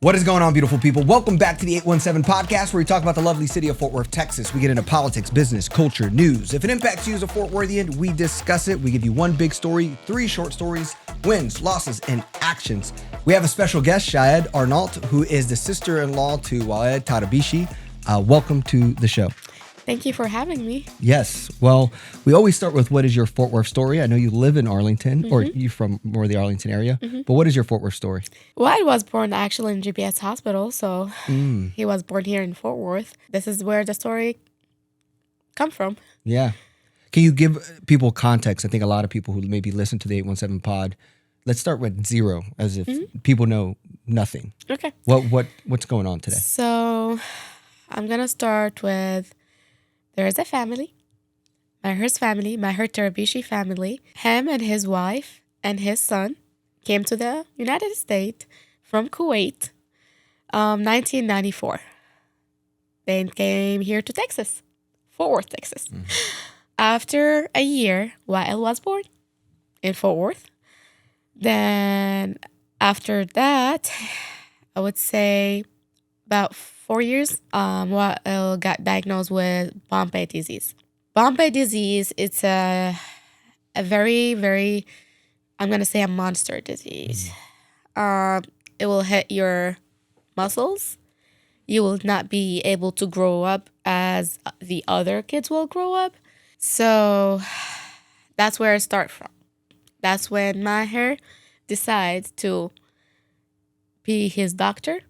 What is going on, beautiful people? Welcome back to the 817 podcast, where we talk about the lovely city of Fort Worth, Texas. We get into politics, business, culture, news. If it impacts you as a Fort Worthian, we discuss it. We give you one big story, 3 short stories, wins, losses, and actions. We have a special guest, Shahd Arnaout, who is the sister-in-law to Wael Tarabishi. Welcome to the show. Thank you for having me. Yes. Well, we always start with, what is your Fort Worth story? I know you live in Arlington, or you're from more the Arlington area, but what is your Fort Worth story? Well, I was born actually in GPS Hospital, so he was born here in Fort Worth. This is where the story come from. Yeah. Can you give people context? I think a lot of people who maybe listen to the 817 pod, let's start with zero, as if people know nothing. Okay. What's going on today? So I'm going to start with, there is a family, Maher's family, Maher Tarabishi family. Him and his wife and his son came to the United States from Kuwait, 1994. They came here to Texas, Fort Worth, Texas. After a year, Wael was born in Fort Worth. Then after that, I would say about 4 years, Wael got diagnosed with Pompe disease. Pompe disease, it's a very, very, I'm going to say a monster disease. It will hit your muscles. You will not be able to grow up as the other kids will grow up. So that's where it starts from. That's when Maher decides to be his doctor,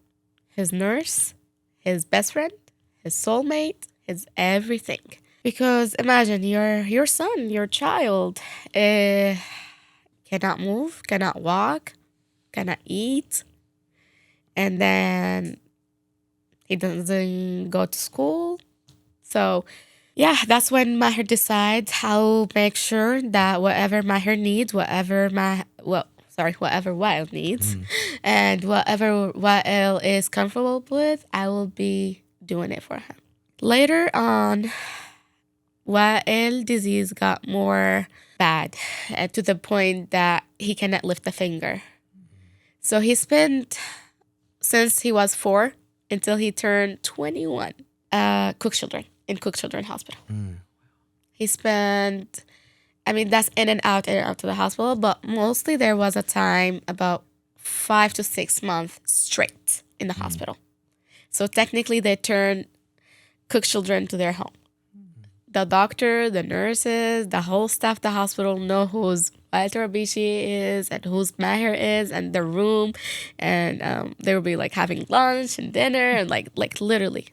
his nurse, his best friend, his soulmate, his everything. Because imagine your son, your child, cannot move, cannot walk, cannot eat, and then he doesn't go to school. So yeah, that's when Maher decides how make sure that whatever Maher needs, whatever Wael needs, and whatever Wael is comfortable with, I will be doing it for him. Later on, Wael disease got more bad to the point that he cannot lift a finger. So he spent, since he was 4 until he turned 21, in Cook Children Hospital. He spent, that's in and out to the hospital, but mostly there was a time about 5 to 6 months straight in the hospital. So technically they turned Cook Children to their home. The doctor, the nurses, the whole staff of the hospital know who's Wael Tarabishi is and who's Maher is, and the room, and they will be like having lunch and dinner and like literally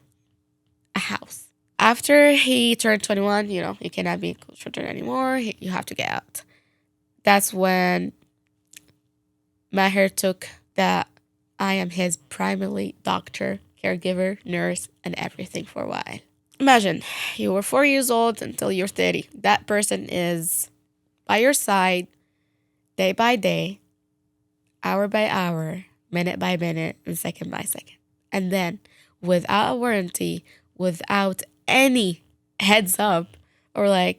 a house. After he turned 21, you cannot be in Cook Children anymore. You have to get out. That's when Maher took that I am his primary doctor, caregiver, nurse, and everything for Wael. Imagine, you were 4 years old until you're 30. That person is by your side, day by day, hour by hour, minute by minute, and second by second. And then, without a warranty, without any heads up, or I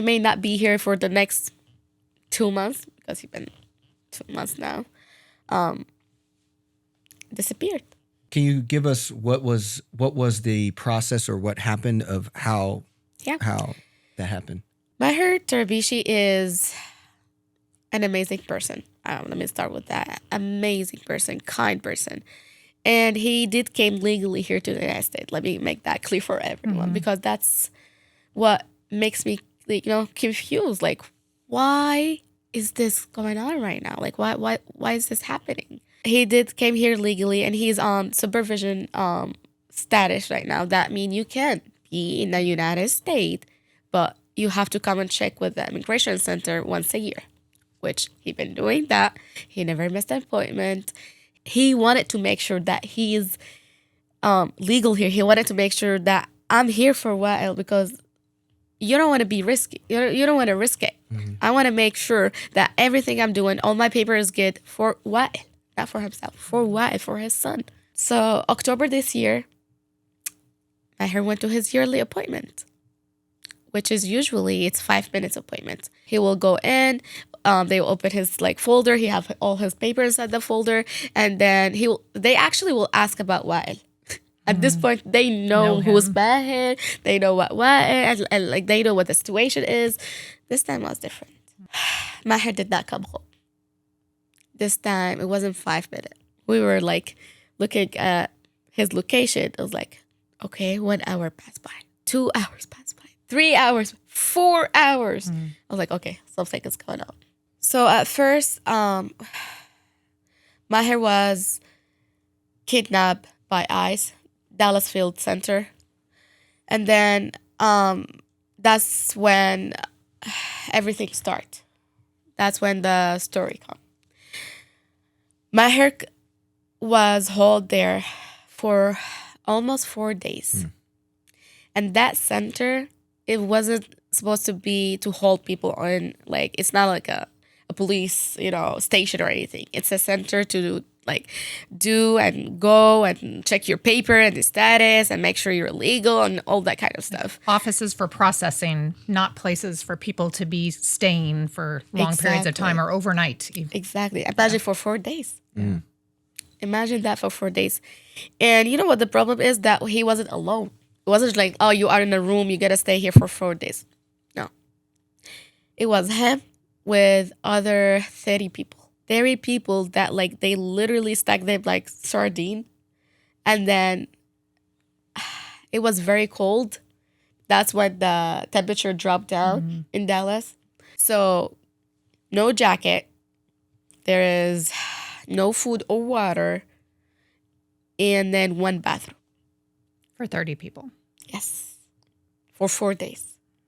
may not be here for the next 2 months, because he's been 2 months now, disappeared. Can you give us what was the process, or what happened, of how that happened? Maher Tarabishi is an amazing person. Let me start with that. Amazing person, kind person. And he did came legally here to the United States. Let me make that clear for everyone, because that's what makes me, confused. Like, why is this going on right now? Like, why is this happening? He did came here legally, and he's on supervision status right now. That means you can be in the United States, but you have to come and check with the immigration center once a year, which he been doing that. He never missed an appointment. He wanted to make sure that he is legal here. He wanted to make sure that I'm here for Wael, because you don't want to be risky. You don't want to risk it. I want to make sure that everything I'm doing, all my papers is good for Wael, not for himself, for Wael, for his son. So October this year, Maher went to his yearly appointment. which is usually it's 5 minutes appointment. He will go in. They will open his like folder. He have all his papers at the folder, and then they actually will ask about Wael. At this point, they know who's Maher. They know what Wael, and like they know what the situation is. This time was different. Maher did not come home. This time it wasn't 5 minutes. We were like looking at his location. It was like, okay, 1 hour passed by, 2 hours passed by, 3 hours, 4 hours. I was like, okay, something is going on. So at first, Maher was kidnapped by ICE, Dallas Field Center. And then that's when everything starts. That's when the story comes. Maher was held there for almost 4 days. And that center, it wasn't supposed to be to hold people on, like, it's not like a police, station or anything. It's a center to like do and go and check your paper and the status and make sure you're legal and all that kind of stuff. Offices for processing, not places for people to be staying for long periods of time or overnight. Exactly. Imagine for 4 days. Imagine that for 4 days. And you know what the problem is? That he wasn't alone. It wasn't like, oh, you are in a room, you gotta stay here for 4 days. No. It was him with other 30 people. 30 people that like they literally stacked them like sardine. And then it was very cold. That's when the temperature dropped down in Dallas. So no jacket. There is no food or water. And then one bathroom. For 30 people. Yes. For 4 days.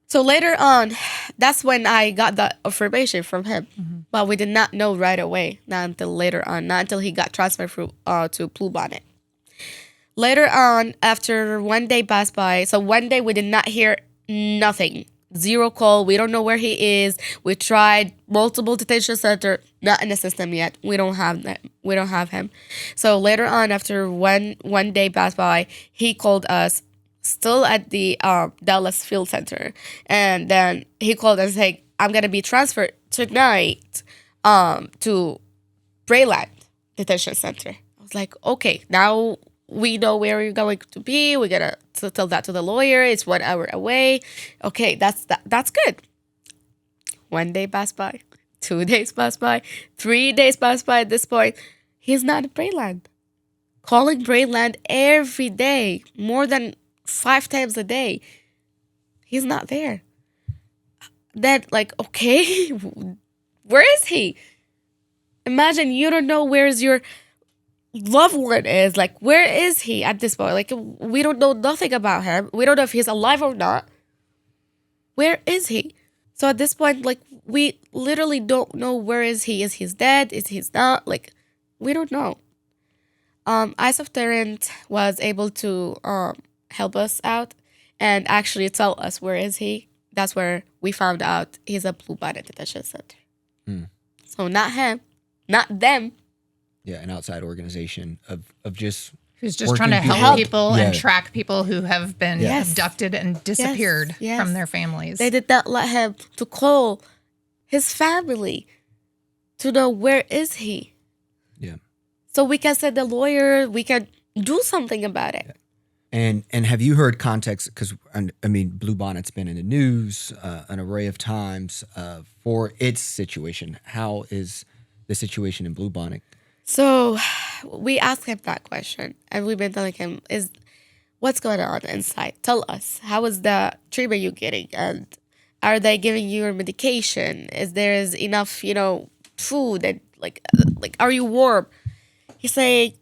So later on, that's when I got the information from him. But we did not know right away. Not until later on. Not until he got transferred to Bluebonnet. Later on, after 1 day passed by, so 1 day we did not hear nothing. Zero call. We don't know where he is. We tried multiple detention center. Not in the system yet. We don't have that. We don't have him. So later on, after one day passed by, he called us, still at the Dallas Field Center, and then he called us saying, "I'm gonna be transferred tonight to Brayland Detention Center." I was like, "Okay, now we know where you're going to be. We're gonna tell that to the lawyer. It's 1 hour away. Okay, that's good." 1 day passed by, 2 days passed by, 3 days passed by. At this point, he's not at Brayland. Calling Brayland every day, more than 5 times a day. He's not there. Then, like, okay, where is he? Imagine you don't know where's your loved one is. Like, where is he at this point? Like, we don't know nothing about him. We don't know if he's alive or not. Where is he? So at this point, like, we literally don't know where is he. Is he dead? Is he not? Like, we don't know. Ice of Tarrant was able to help us out and actually tell us where is he. That's where we found out he's a Bluebonnet Detention Center. So not him, not them. Yeah, an outside organization of just who's just trying to help people and track people who have been abducted and disappeared from their families. They did not let him to call his family to know where is he. Yeah. So we can send the lawyer, we can do something about it. And have you heard context? Because, I mean, Bluebonnet's been in the news an array of times for its situation. How is the situation in Bluebonnet? So we asked him that question, and we've been telling him, what's going on inside? Tell us. How is the treatment you're getting? And are they giving you your medication? Is there enough, food? And like, are you warm? He's saying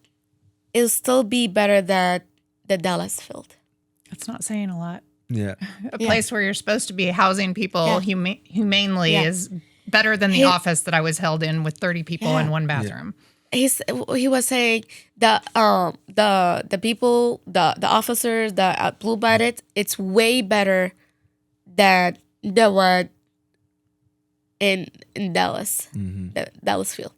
it'll still be better than the Dallas Field. That's not saying a lot. Yeah. A place where you're supposed to be housing people humanely is better than the office that I was held in with 30 people in one bathroom. He was saying that the people, the officers that at Bluebonnet, it's way better than the one in Dallas, the Dallas Field.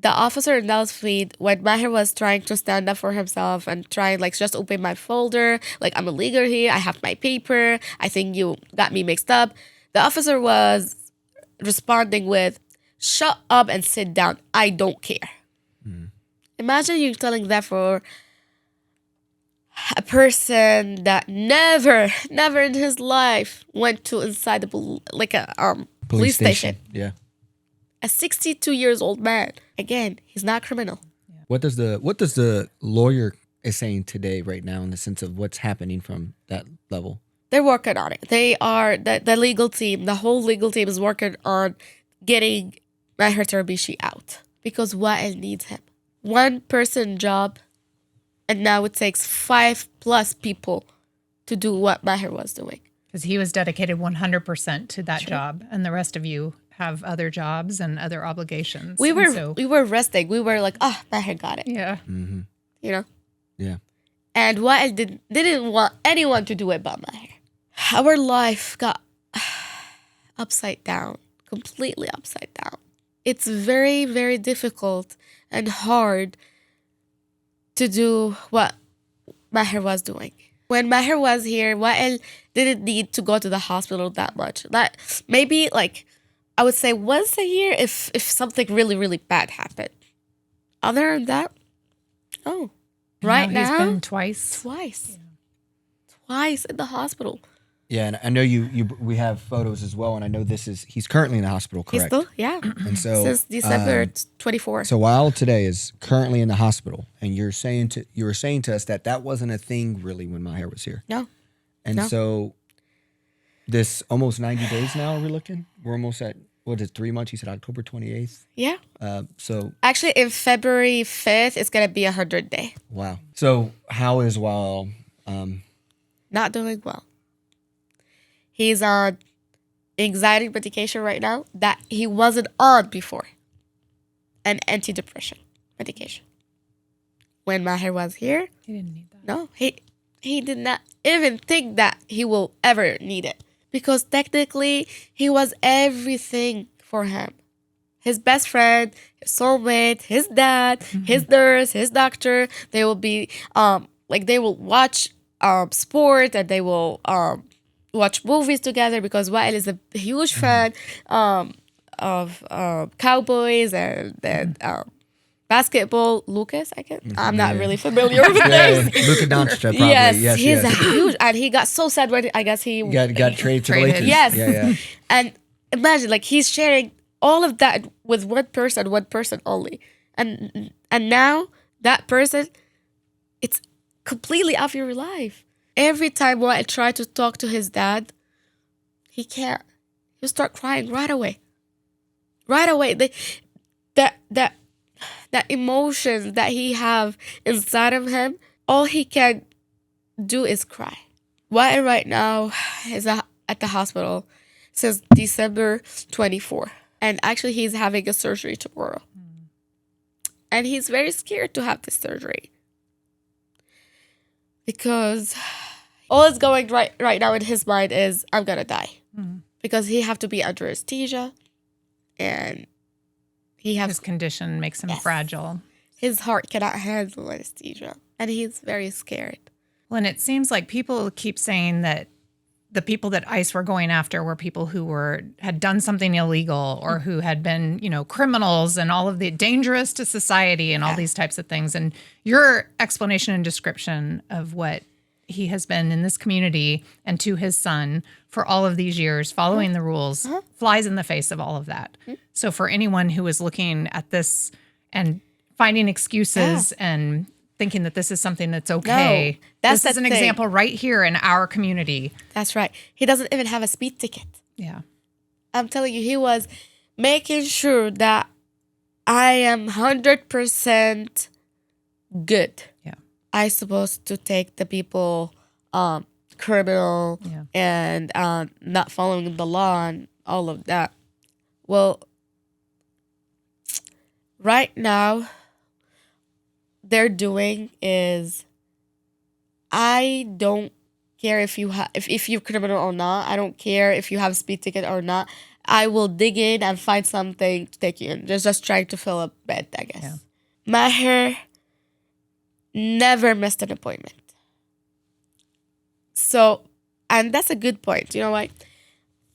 the officer in Dallas Fleet, when Maher was trying to stand up for himself and trying, like, just open my folder, like, I'm illegal here, I have my paper, I think you got me mixed up. The officer was responding with, shut up and sit down, I don't care. Imagine you telling that for a person that never in his life went to inside the police station. Yeah. A 62 years old man. Again, he's not criminal. What does the lawyer is saying today, right now, in the sense of what's happening from that level? They're working on it. They are the legal team. The whole legal team is working on getting Maher Tarabishi out because Wael needs him. One person job, and now it takes 5+ people to do what Maher was doing. Because he was dedicated 100% to that job, and the rest of you have other jobs and other obligations. We were resting. We were like, Maher got it. Yeah. Mm-hmm. You know? Yeah. And Wael didn't want anyone to do it but Maher. Our life got upside down, completely upside down. It's very, very difficult and hard to do what Maher was doing. When Maher was here, Wael didn't need to go to the hospital that much. That maybe, like, I would say once a year if something really, really bad happened. Other than that, right now he's been twice. Twice in the hospital. Yeah, and I know we have photos as well, and I know he's currently in the hospital, correct? He's still, yeah. And so Since December 24. So Wael today is currently in the hospital, and you were saying to us that wasn't a thing really when Maher was here. No. And so this almost 90 days now we're looking. We're almost at, what is it, 3 months? You said October 28th? Yeah. So actually, in February 5th, it's going to be 100 day. Wow. So how is Wael? Not doing well. He's on anxiety medication right now that he wasn't on before. And antidepressant medication. When Maher was here, He didn't need that. no, he did not even think that he will ever need it. Because technically, he was everything for him. His best friend, his soulmate, his dad, his nurse, his doctor. They will be, they will watch sport and they will watch movies together because Wael is a huge fan of Cowboys and basketball. Lucas, I'm not really familiar with names. Luka Doncic, probably. Yes, he's a huge, and he got so sad when I guess he got traded to the Lakers. Yes, Yeah. And imagine, like, he's sharing all of that with one person only, and now that person, it's completely off your life. Every time Wael tried to talk to his dad, he can't. He'll start crying right away. Right away. That emotions that he have inside of him, all he can do is cry. Wael right now is at the hospital since December 24. And actually he's having a surgery tomorrow. And he's very scared to have this surgery. Because all is going right now in his mind is, I'm going to die. Because he have to be under anesthesia. And his condition makes him fragile. His heart cannot handle anesthesia. And he's very scared. Well, and it seems like people keep saying that the people that ICE were going after were people who had done something illegal or who had been, criminals and all of the dangerous to society and all these types of things. And your explanation and description of what he has been in this community and to his son for all of these years, following the rules, flies in the face of all of that. So for anyone who is looking at this and finding excuses and thinking that this is something that's okay, this is an example right here in our community. That's right. He doesn't even have a speed ticket. Yeah. I'm telling you, he was making sure that I am 100% good. Yeah. I supposed to take the people criminal and not following the law and all of that. Well, right now, they're doing is, I don't care if you're criminal or not. I don't care if you have a speed ticket or not. I will dig in and find something to take you in. Just trying to fill a bed, I guess. Yeah. Maher never missed an appointment. So, and that's a good point. You know what?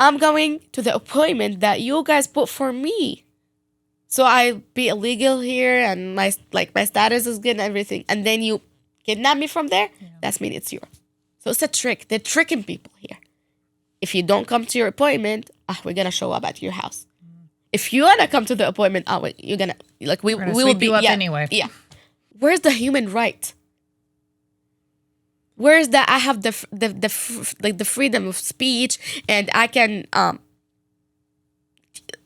I'm going to the appointment that you guys put for me. So I be illegal here and my status is good and everything. And then you kidnap me from there? Yeah. That's mean it's yours. So it's a trick. They're tricking people here. If you don't come to your appointment, we're going to show up at your house. If you want to come to the appointment, you're going to, we will be up anyway. Yeah. Where's the human right? Where's that I have the freedom of speech and I can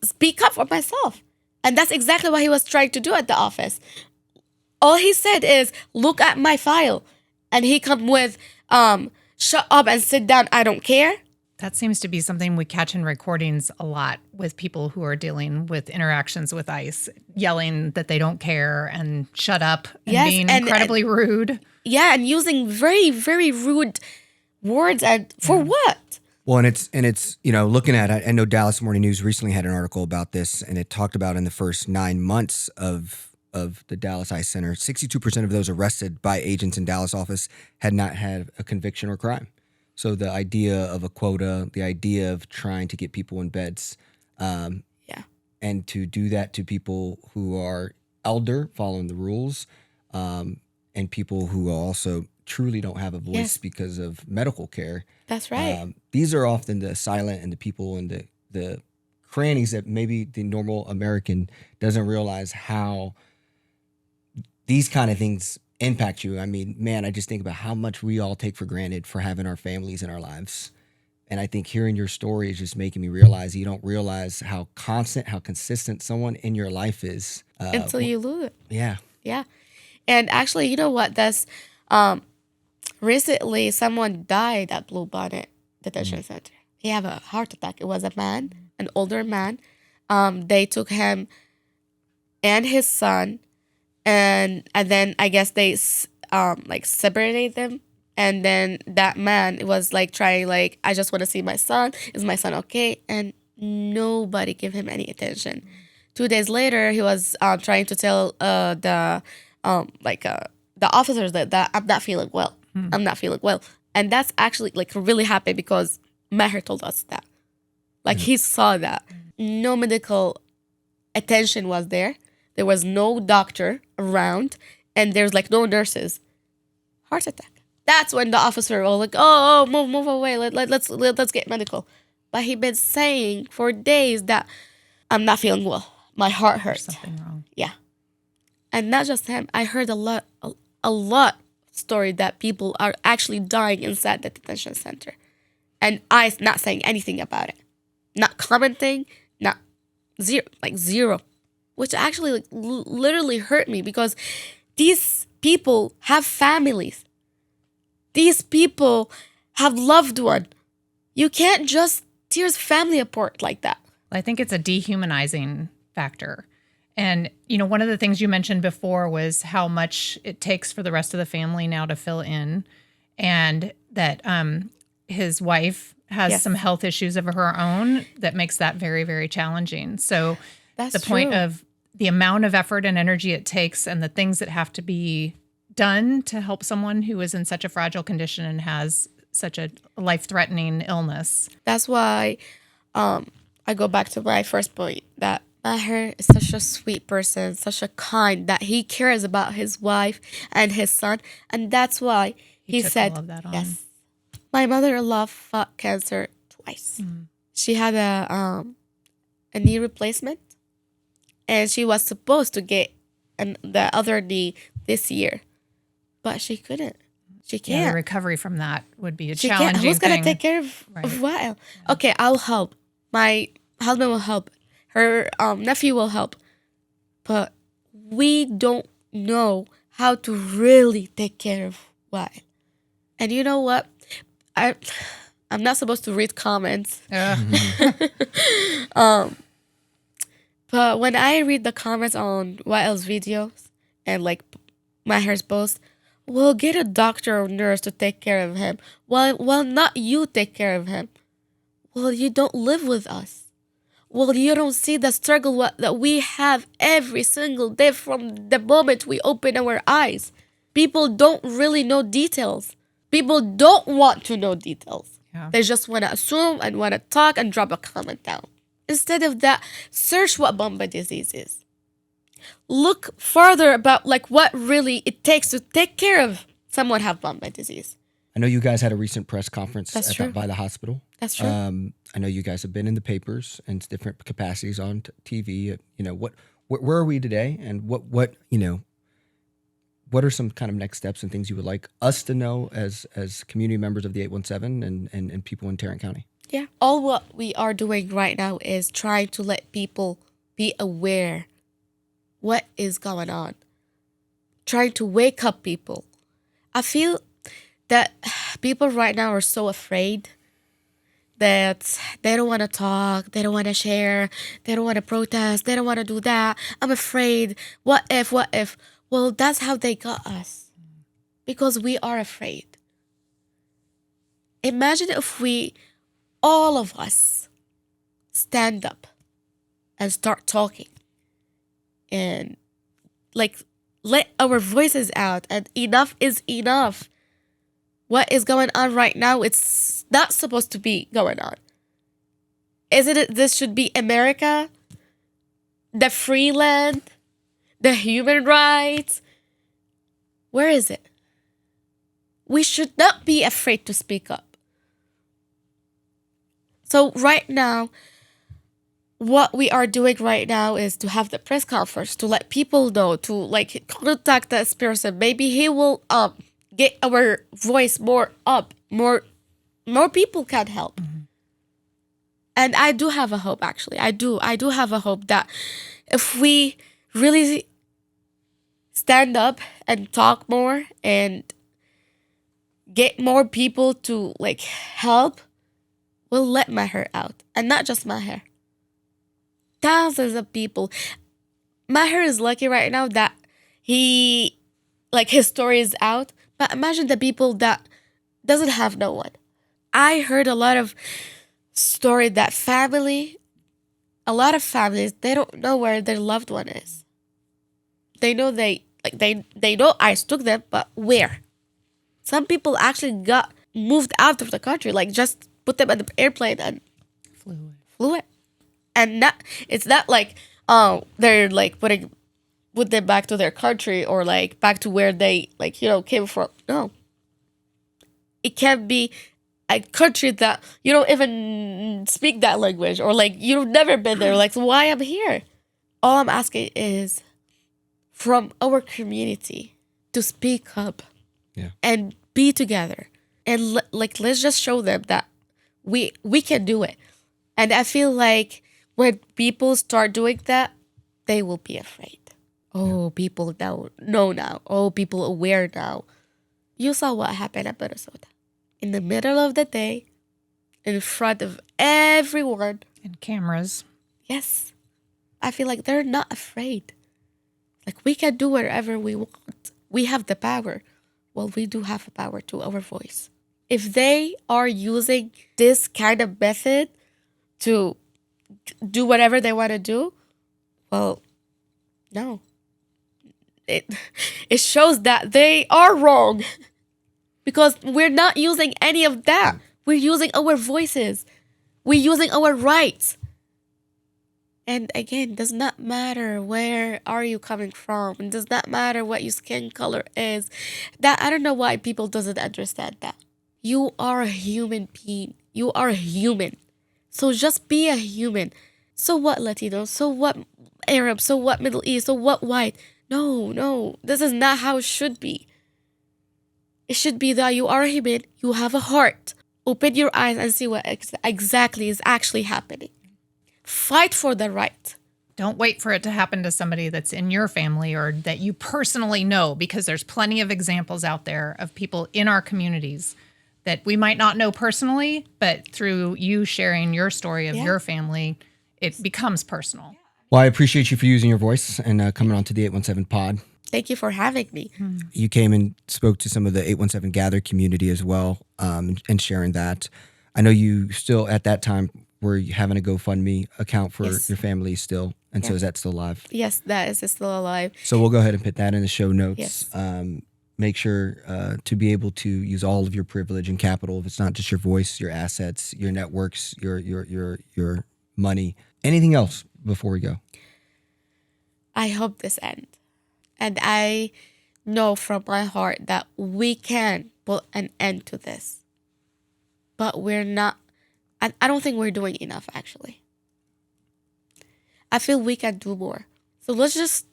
speak up for myself? And that's exactly what he was trying to do at the office. All he said is, look at my file. And he come with, shut up and sit down, I don't care. That seems to be something we catch in recordings a lot with people who are dealing with interactions with ICE, yelling that they don't care and shut up and being incredibly rude. Yeah, and using very, very rude words. And for what? Well, and it's looking at it, I know Dallas Morning News recently had an article about this, and it talked about in the first 9 months of the Dallas ICE Center, 62% of those arrested by agents in Dallas office had not had a conviction or crime. So the idea of a quota, the idea of trying to get people in beds, and to do that to people who are elder, following the rules, and people who also truly don't have a voice because of medical care. That's right. These are often the silent and the people and the crannies that maybe the normal American doesn't realize how these kind of things impact you. I mean, man, I just think about how much we all take for granted for having our families in our lives. And I think hearing your story is just making me realize you don't realize how constant, how consistent someone in your life is. Until you lose it. Yeah. Yeah. And actually, you know what? That's recently someone died at Blue Bonnet Detention Center. He had a heart attack. It was a man, an older man. They took him and his son, and then I guess they separated them. And then that man was trying, I just want to see my son. Is my son okay? And nobody gave him any attention. 2 days later, he was trying to tell the officers that I'm not feeling well. I'm not feeling well. And that's actually really happy because Maher told us that. He saw that. No medical attention was there. There was no doctor around. And there's no nurses. Heart attack. That's when the officer was oh, move away. Let's get medical. But he been saying for days that I'm not feeling well. My heart hurts. There's something wrong. Yeah. And not just him. I heard a lot story that people are actually dying inside the detention center. And I not saying anything about it. Not commenting, not zero. Which actually literally hurt me because these people have families. These people have loved one. You can't just tear family apart like that. I think it's a dehumanizing factor. And, one of the things you mentioned before was how much it takes for the rest of the family now to fill in, and that his wife has some health issues of her own that makes that very, very challenging. So that's the point of the amount of effort and energy it takes and the things that have to be done to help someone who is in such a fragile condition and has such a life-threatening illness. That's why I go back to my first point that Maher is such a sweet person, such a kind, that he cares about his wife and his son. And that's why he said, all of that on. Yes, my mother-in-law fought cancer twice. She had a knee replacement, and she was supposed to get the other knee this year. But she couldn't. She can't. Yeah, the recovery from that would be a challenging thing. Who's going to take care of Wael? Okay, I'll help. My husband will help. Her nephew will help. But we don't know how to really take care of Wael. And you know what? I'm not supposed to read comments. But when I read the comments on Wael's videos and Maher's post, we'll get a doctor or nurse to take care of him. Well, not you take care of him. Well, you don't live with us. Well, you don't see the struggle that we have every single day from the moment we open our eyes. People don't really know details. People don't want to know details. Yeah. They just want to assume and want to talk and drop a comment down. Instead of that, search what Bomba disease is. Look further about like what really it takes to take care of someone have Bomba disease. I know you guys had a recent press conference That's true. by the hospital. That's true. I know you guys have been in the papers and different capacities on TV. Where are we today, and what are some kind of next steps and things you would like us to know as community members of the 817 and people in Tarrant County? Yeah. All what we are doing right now is trying to let people be aware what is going on. Trying to wake up people. I feel that people right now are so afraid that they don't want to talk, they don't want to share, they don't want to protest, they don't want to do that. I'm afraid. What if? Well, that's how they got us. Because we are afraid. Imagine if all of us, stand up and start talking and like let our voices out, and enough is enough. What is going on right now, it's not supposed to be going on. Isn't it? This should be America, the free land, the human rights. Where is it? We should not be afraid to speak up. So right now, what we are doing right now is to have the press conference to let people know, to like contact this person. Maybe he will get our voice more up, more people can help. Mm-hmm. And I do have a hope, actually. I do have a hope that if we really stand up and talk more and get more people to like help, we'll let Maher out. And not just Maher. Thousands of people. Maher is lucky right now that his story is out. But imagine the people that doesn't have no one. I heard a lot of story that a lot of families, they don't know where their loved one is. They know they know ICE took them, but where? Some people actually got moved out of the country, like just put them on the airplane and flew it. And it's not like they're like put them back to their country or like back to where they came from. No. It can be a country that you don't even speak that language, or like you've never been there. Like, so why I'm here? All I'm asking is from our community to speak up and be together. And let's just show them that we can do it. And I feel like when people start doing that, they will be afraid. Oh, people know now. Oh, people aware now. You saw what happened in Minnesota. In the middle of the day, in front of everyone. And cameras. Yes. I feel like they're not afraid. Like, we can do whatever we want. We have the power. Well, we do have the power to our voice. If they are using this kind of method to do whatever they want to do, well, no. It shows that they are wrong. Because we're not using any of that. We're using our voices. We're using our rights. And again, it does not matter where are you coming from. It does not matter what your skin color is. That I don't know why people doesn't understand that. You are a human being. You are a human. So just be a human. So what Latino? So what Arab? So what Middle East? So what white? No. This is not how it should be. It should be that you are a human. You have a heart. Open your eyes and see what exactly is actually happening. Fight for the right. Don't wait for it to happen to somebody that's in your family or that you personally know, because there's plenty of examples out there of people in our communities that we might not know personally, but through you sharing your story of your family, it becomes personal. Well, I appreciate you for using your voice and coming on to the 817 pod. Thank you for having me. You came and spoke to some of the 817 Gather community as well, and sharing that. I know you still, at that time, we're having a GoFundMe account for Yes. your family still. And so Yeah. is that still alive? Yes, that is still alive. So we'll go ahead and put that in the show notes. Yes. Make sure to be able to use all of your privilege and capital. If it's not just your voice, your assets, your networks, your money. Anything else before we go? I hope this ends. And I know from my heart that we can put an end to this. But we're not, I don't think we're doing enough, actually. I feel we can do more. So let's just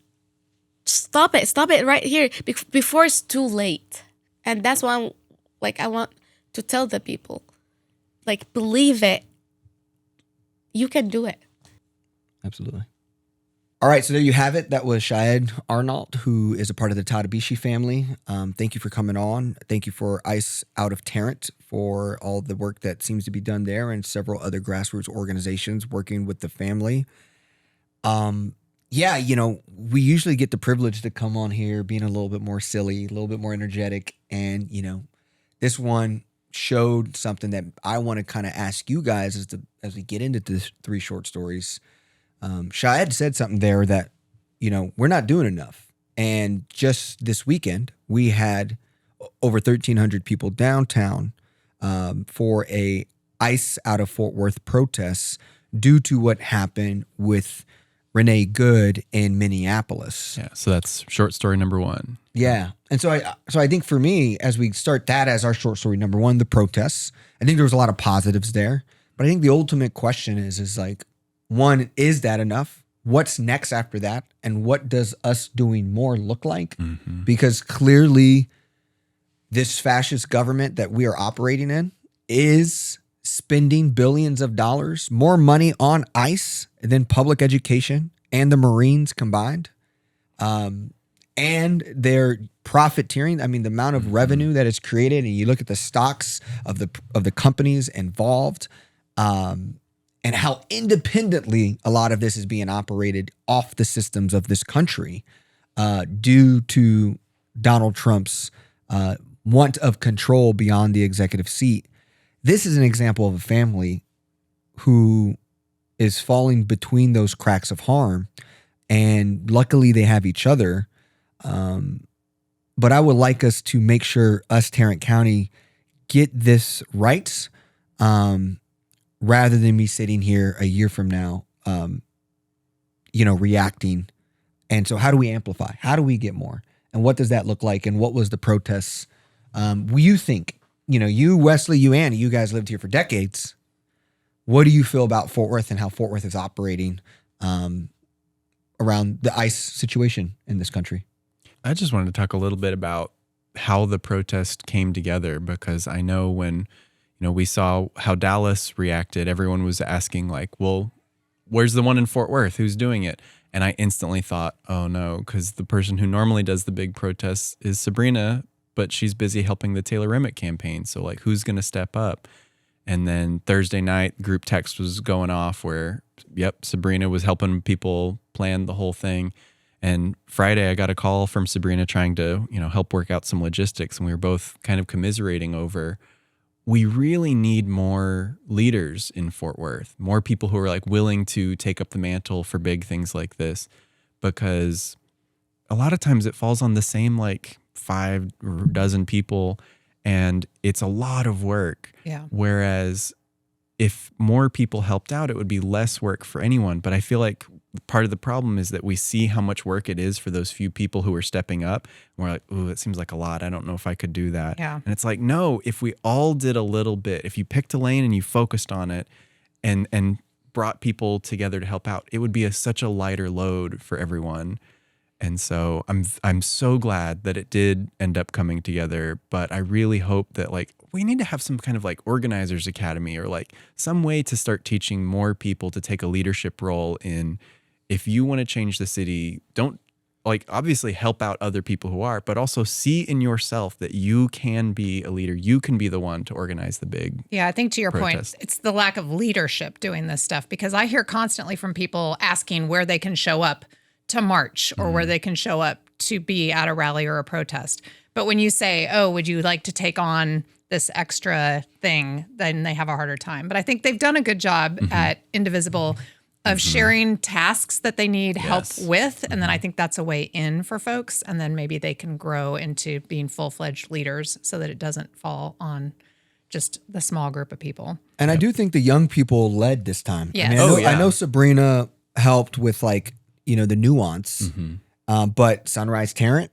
stop it. Stop it right here before it's too late. And that's why I want to tell the people, believe it. You can do it. Absolutely. All right, so there you have it. That was Shahd Arnaout, who is a part of the Tarabishi family. Thank you for coming on. Thank you for ICE out of Tarrant for all the work that seems to be done there and several other grassroots organizations working with the family. Yeah, we usually get the privilege to come on here being a little bit more silly, a little bit more energetic. And, this one showed something that I want to kind of ask you guys as we get into this 3 short stories. Shahd said something there that, we're not doing enough. And just this weekend, we had over 1,300 people downtown for a ICE out of Fort Worth protests due to what happened with Renee Good in Minneapolis. Yeah, so that's short story number 1. Yeah. And so I think for me, as we start that as our short story number 1, the protests, I think there was a lot of positives there. But I think the ultimate question is one, is that enough? What's next after that? And what does us doing more look like? Mm-hmm. Because clearly this fascist government that we are operating in is spending billions of dollars, more money on ICE than public education and the Marines combined. And they're profiteering. I mean, the amount of revenue that is created, and you look at the stocks of the companies involved, and how independently a lot of this is being operated off the systems of this country due to Donald Trump's want of control beyond the executive seat. This is an example of a family who is falling between those cracks of harm, and luckily they have each other. But I would like us to make sure us, Tarrant County, get this right, rather than me sitting here a year from now, reacting. And so how do we amplify? How do we get more? And what does that look like? And what was the protests? You think, you, Wesley, you, Annie, you guys lived here for decades. What do you feel about Fort Worth and how Fort Worth is operating around the ICE situation in this country? I just wanted to talk a little bit about how the protest came together, because I know when, we saw how Dallas reacted, everyone was asking well, where's the one in Fort Worth? Who's doing it? And I instantly thought, oh no, because the person who normally does the big protests is Sabrina, but she's busy helping the Taylor Remick campaign. So who's going to step up? And then Thursday night, group text was going off where, Sabrina was helping people plan the whole thing. And Friday, I got a call from Sabrina trying to, help work out some logistics. And we were both kind of commiserating over, we really need more leaders in Fort Worth, more people who are willing to take up the mantle for big things like this, because a lot of times it falls on the same 5 or dozen people, and it's a lot of work. Yeah. Whereas if more people helped out, it would be less work for anyone. But I feel like part of the problem is that we see how much work it is for those few people who are stepping up. And we're like, ooh, it seems like a lot. I don't know if I could do that. Yeah. And it's no, if we all did a little bit, if you picked a lane and you focused on it and brought people together to help out, it would be such a lighter load for everyone. And so I'm so glad that it did end up coming together, but I really hope that we need to have some kind of organizers academy or some way to start teaching more people to take a leadership role in, if you want to change the city, don't obviously help out other people who are, but also see in yourself that you can be a leader. You can be the one to organize the big. Yeah, I think to your protest. point, it's the lack of leadership doing this stuff, because I hear constantly from people asking where they can show up to march or where they can show up to be at a rally or a protest. But when you say, oh, would you like to take on this extra thing, then they have a harder time. But I think they've done a good job at Indivisible of sharing tasks that they need help with. And then I think that's a way in for folks. And then maybe they can grow into being full-fledged leaders so that it doesn't fall on just the small group of people. And I do think the young people led this time. Yes. I mean, I know Sabrina helped with like, the nuance, but Sunrise Tarrant,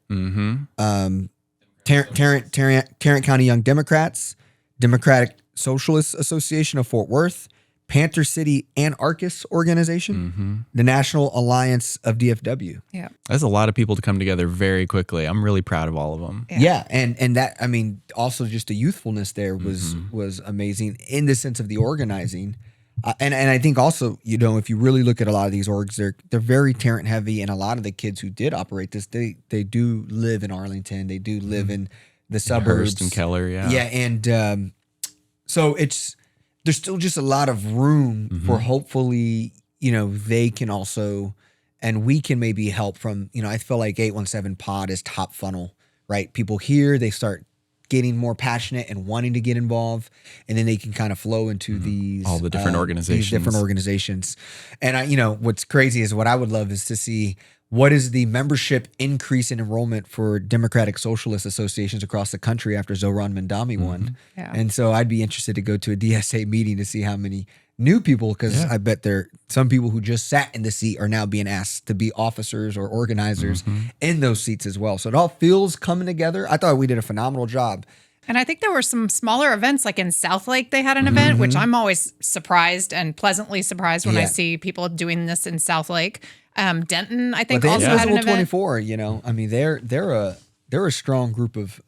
Tarrant County Young Democrats, Democratic Socialist Association of Fort Worth, Panther City Anarchist Organization, the National Alliance of DFW. Yeah. That's a lot of people to come together very quickly. I'm really proud of all of them. Yeah. And that, I mean, also just the youthfulness there was amazing in the sense of the organizing. And I think also, if you really look at a lot of these orgs, they're very Tarrant heavy, and a lot of the kids who did operate this, they do live in Arlington. They do live in the suburbs. Hurst and Keller, yeah. Yeah, and so there's still just a lot of room for hopefully, they can also, and we can maybe help from, I feel like 817 Pod is top funnel, right? People hear, they start getting more passionate and wanting to get involved, and then they can kind of flow into these all the different organizations. These different organizations. And what's crazy is what I would love is to see what is the membership increase in enrollment for Democratic Socialist associations across the country after Zohran Mandami won. Yeah. And so I'd be interested to go to a DSA meeting to see how many new people, because I bet some people who just sat in the seat are now being asked to be officers or organizers in those seats as well. So it all feels coming together. I thought we did a phenomenal job. And I think there were some smaller events, like in South Lake, they had an event, which I'm always surprised and pleasantly surprised when I see people doing this in South Lake. Denton, I think, also had an event. 24, I mean, they're a strong group of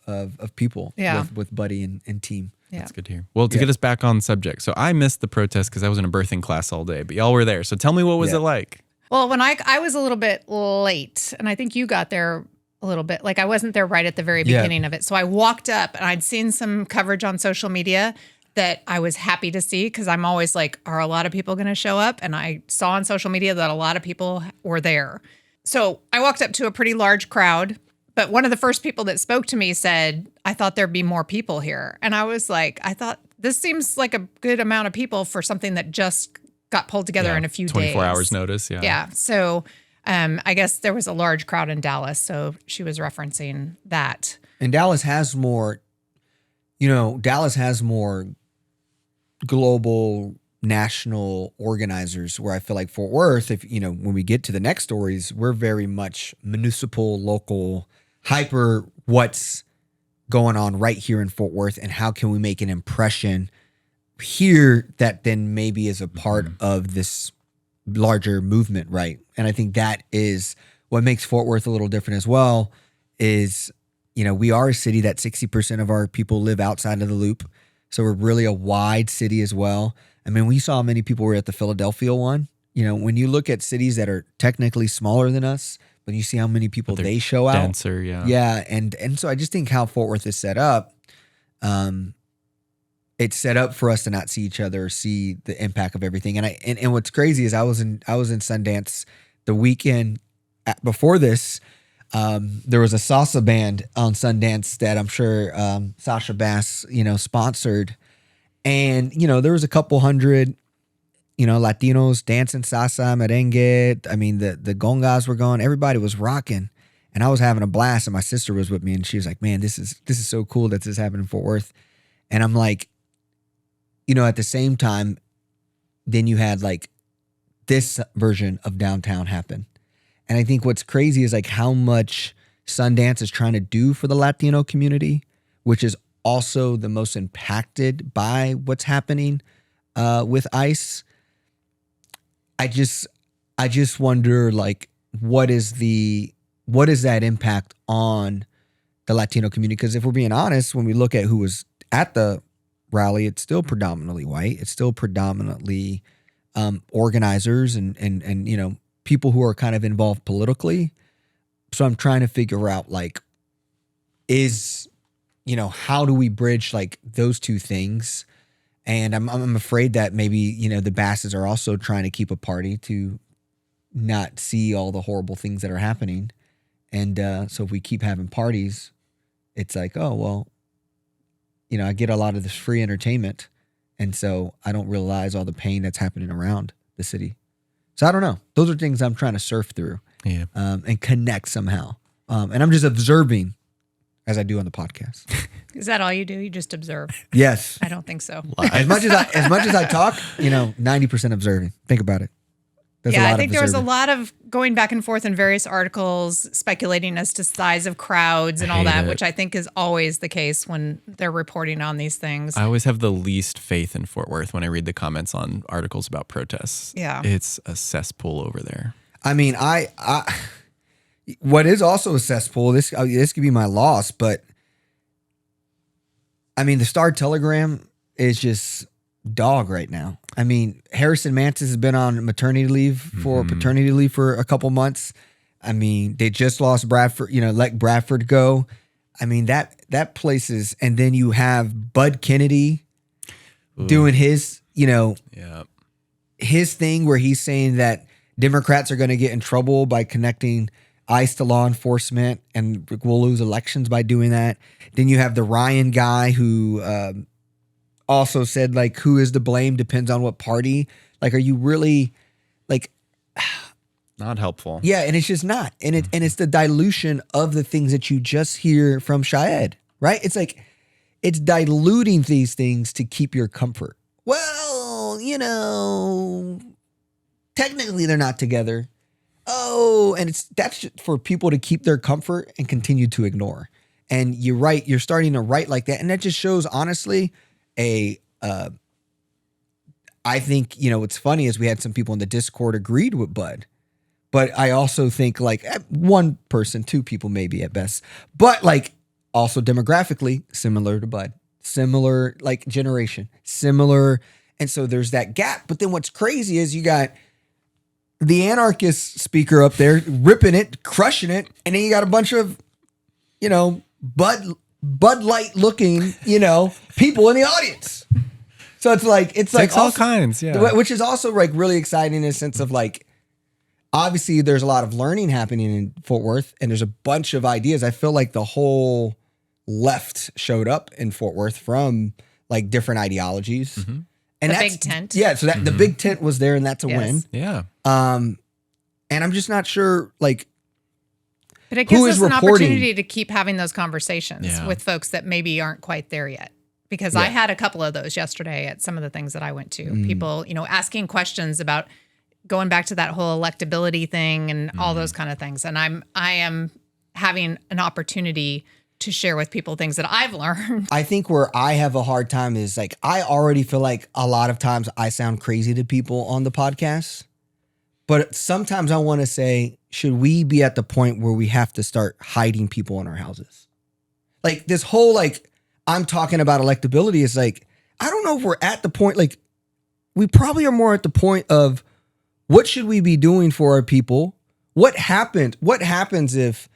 people with Buddy and team. Yeah. That's good to hear. Well, to get us back on subject. So I missed the protest because I was in a birthing class all day, but y'all were there. So tell me, what was it like? Well, when I was a little bit late, and I think you got there a little bit. Like, I wasn't there right at the very beginning of it. So I walked up, and I'd seen some coverage on social media that I was happy to see, because I'm always like, are a lot of people going to show up? And I saw on social media that a lot of people were there. So I walked up to a pretty large crowd. But one of the first people that spoke to me said, I thought there'd be more people here. And I was like, I thought this seems like a good amount of people for something that just got pulled together in a few 24 days. hours notice, Yeah. So I guess there was a large crowd in Dallas. So she was referencing that. And Dallas has more, global national organizers, where I feel like Fort Worth, if, when we get to the next stories, we're very much municipal, local, hyper what's going on right here in Fort Worth, and how can we make an impression here that then maybe is a part of this larger movement, right? And I think that is what makes Fort Worth a little different as well, is, we are a city that 60% of our people live outside of the loop. So we're really a wide city as well. I mean, we saw how many people were at the Philadelphia one. When you look at cities that are technically smaller than us, but you see how many people they show out. Denser, yeah. Yeah, and so I just think how Fort Worth is set up, it's set up for us to not see each other or see the impact of everything. And what's crazy is I was in Sundance the weekend before this. There was a salsa band on Sundance that I'm sure Sasha Bass, sponsored. And, there was a couple hundred, Latinos dancing salsa, merengue. I mean, the gongas were going. Everybody was rocking. And I was having a blast. And my sister was with me. And she was like, man, this is so cool that this happened in Fort Worth. And I'm like, at the same time, then you had like this version of downtown happen. And I think what's crazy is like how much Sundance is trying to do for the Latino community, which is also the most impacted by what's happening with ICE. I just wonder, like, what is that impact on the Latino community? Because if we're being honest, when we look at who was at the rally, it's still predominantly white. It's still predominantly organizers and people who are kind of involved politically. So I'm trying to figure out, like, how do we bridge like those two things? And I'm afraid that maybe, the Basses are also trying to keep a party to not see all the horrible things that are happening. And so if we keep having parties, it's like, oh, well, I get a lot of this free entertainment. And so I don't realize all the pain that's happening around the city. So I don't know. Those are things I'm trying to surf through and connect somehow. And I'm just observing as I do on the podcast. Is that all you do? You just observe? Yes. I don't think so. As much as I talk, 90% observing. Think about it. I think there was a lot of going back and forth in various articles, speculating as to size of crowds and all that, which I think is always the case when they're reporting on these things. I always have the least faith in Fort Worth when I read the comments on articles about protests. Yeah. It's a cesspool over there. I mean, what is also a cesspool, this could be my loss, but I mean, the Star Telegram is just dog right now. I mean, Harrison Mantis has been on paternity leave for a couple months. I mean, they just lost Bradford, let Bradford go. I mean, that place is, and then you have Bud Kennedy doing his, his thing where he's saying that Democrats are going to get in trouble by connecting ICE to law enforcement and we'll lose elections by doing that. Then you have the Ryan guy who also said, like, who is to blame depends on what party. Like, are you really, like... Not helpful. Yeah, and it's just not. And it's the dilution of the things that you just hear from Shahd, right? It's like, it's diluting these things to keep your comfort. Well, technically they're not together. Oh, and that's just for people to keep their comfort and continue to ignore. And you're starting to write like that. And that just shows, honestly, I think, what's funny is we had some people in the Discord agreed with Bud. But I also think like one person, two people maybe at best. But like also demographically similar to Bud. Similar like generation. Similar. And so there's that gap. But then what's crazy is you got the anarchist speaker up there ripping it, crushing it. And then you got a bunch of, Bud Light looking, people in the audience. So it's like all also, kinds, yeah. Which is also like really exciting in a sense of like, obviously there's a lot of learning happening in Fort Worth and there's a bunch of ideas. I feel like the whole left showed up in Fort Worth from like different ideologies. Mm-hmm. And the that's big tent. Yeah. So that the big tent was there and that's a win. Yeah. And I'm just not sure like, but it gives us an reporting? opportunity to keep having those conversations with folks that maybe aren't quite there yet. Because I had a couple of those yesterday at some of the things that I went to. People, asking questions about going back to that whole electability thing and all those kind of things. And I am having an opportunity to share with people things that I've learned. I think where I have a hard time is like, I already feel like a lot of times I sound crazy to people on the podcast. But sometimes I want to say, should we be at the point where we have to start hiding people in our houses? Like this whole, like, I'm talking about electability is like, I don't know if we're at the point, like, we probably are more at the point of what should we be doing for our people? What happens if,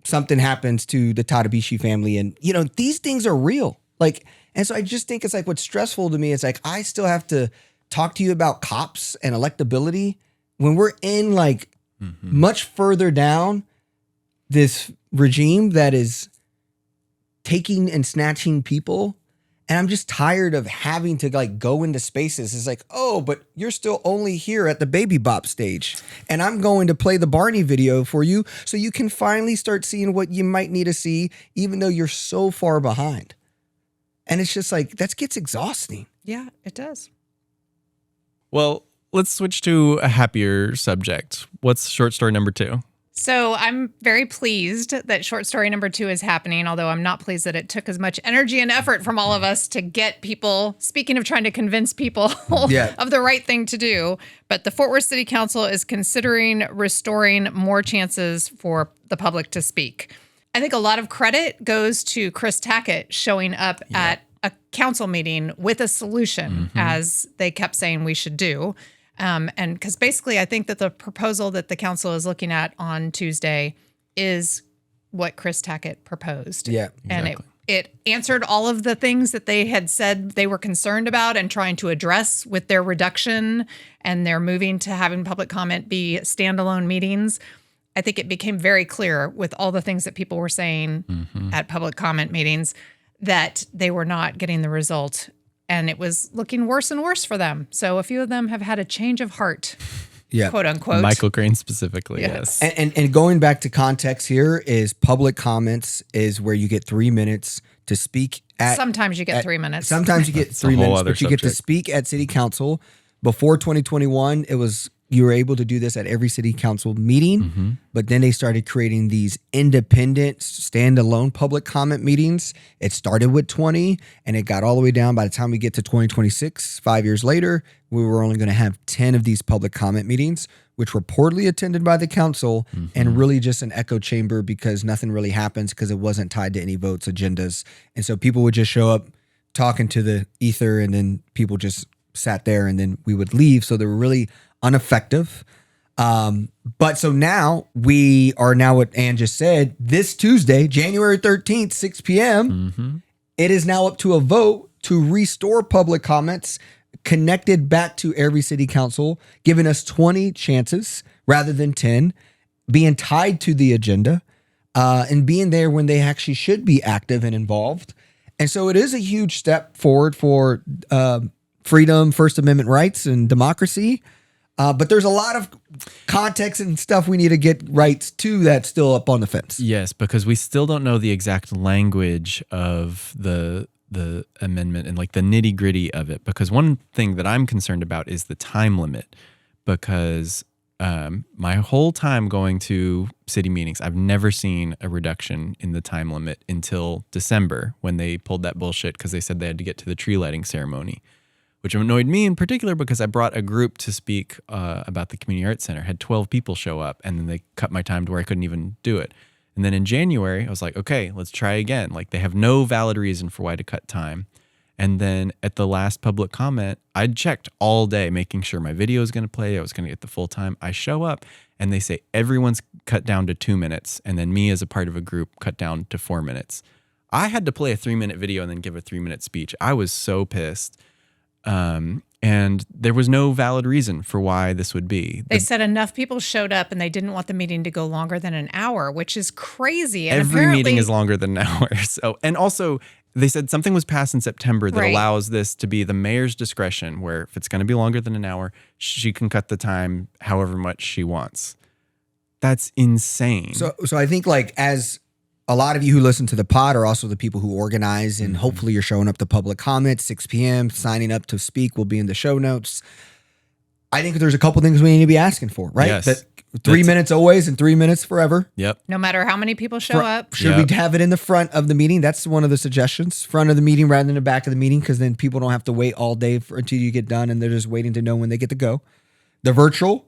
something happens to the Tarabishi family and, these things are real. Like, and so I just think it's like, what's stressful to me is like, I still have to talk to you about cops and electability when we're in like much further down this regime that is taking and snatching people. And I'm just tired of having to like go into spaces. It's like, oh, but you're still only here at the Baby Bop stage. And I'm going to play the Barney video for you so you can finally start seeing what you might need to see, even though you're so far behind. And it's just like, that gets exhausting. Yeah, it does. Well, let's switch to a happier subject. What's short story number 2? So I'm very pleased that short story number 2 is happening, although I'm not pleased that it took as much energy and effort from all of us to get people, speaking of trying to convince people of the right thing to do. But the Fort Worth City Council is considering restoring more chances for the public to speak. I think a lot of credit goes to Chris Tackett showing up at a council meeting with a solution, as they kept saying we should do. And because basically I think that the proposal that the council is looking at on Tuesday is what Chris Tackett proposed. Yeah, exactly. And It answered all of the things that they had said they were concerned about and trying to address with their reduction and their moving to having public comment be standalone meetings. I think it became very clear with all the things that people were saying at public comment meetings that they were not getting the result, and it was looking worse and worse for them. So a few of them have had a change of heart, quote unquote. Michael Crane specifically, yes. And going back to context here is public comments is where you get 3 minutes to speak at. Sometimes you get 3 minutes. Sometimes you get 3 minutes, but you get to subject. speak at city council. Before 2021, you were able to do this at every city council meeting, but then they started creating these independent, standalone public comment meetings. It started with 20, and it got all the way down. By the time we get to 2026, 5 years later, we were only going to have 10 of these public comment meetings, which were poorly attended by the council and really just an echo chamber because nothing really happens because it wasn't tied to any votes, agendas. And so people would just show up talking to the ether, and then people just sat there, and then we would leave. So they were really ineffective. But so now we are what Ann just said, this Tuesday, January 13th, 6 p.m., it is now up to a vote to restore public comments connected back to every city council, giving us 20 chances rather than 10, being tied to the agenda, and being there when they actually should be active and involved. And so it is a huge step forward for freedom, First Amendment rights, and democracy. But there's a lot of context and stuff we need to get right to that's still up on the fence. Yes, because we still don't know the exact language of the amendment and like the nitty gritty of it. Because one thing that I'm concerned about is the time limit. Because my whole time going to city meetings, I've never seen a reduction in the time limit until December when they pulled that bullshit because they said they had to get to the tree lighting ceremony, which annoyed me in particular because I brought a group to speak about the Community Arts Center, had 12 people show up, and then they cut my time to where I couldn't even do it. And then in January, I was like, okay, let's try again. Like, they have no valid reason for why to cut time. And then at the last public comment, I checked all day, making sure my video was going to play, I was going to get the full time. I show up, and they say everyone's cut down to 2 minutes, and then me as a part of a group cut down to 4 minutes. I had to play a 3-minute video and then give a 3-minute speech. I was so pissed. And there was no valid reason for why this would be. They said enough people showed up and they didn't want the meeting to go longer than an hour, which is crazy. And every meeting is longer than an hour. So, and also they said something was passed in September that allows this to be the mayor's discretion, where if it's going to be longer than an hour, she can cut the time however much she wants. That's insane. So I think, like, as a lot of you who listen to the pod are also the people who organize, and hopefully you're showing up to public comment, 6 p.m., signing up to speak will be in the show notes. I think there's a couple things we need to be asking for, right? Yes. That 3 minutes always and 3 minutes forever. Yep. No matter how many people show up. Should we have it in the front of the meeting? That's one of the suggestions. Front of the meeting rather than the back of the meeting, because then people don't have to wait all day until you get done, and they're just waiting to know when they get to go. The virtual,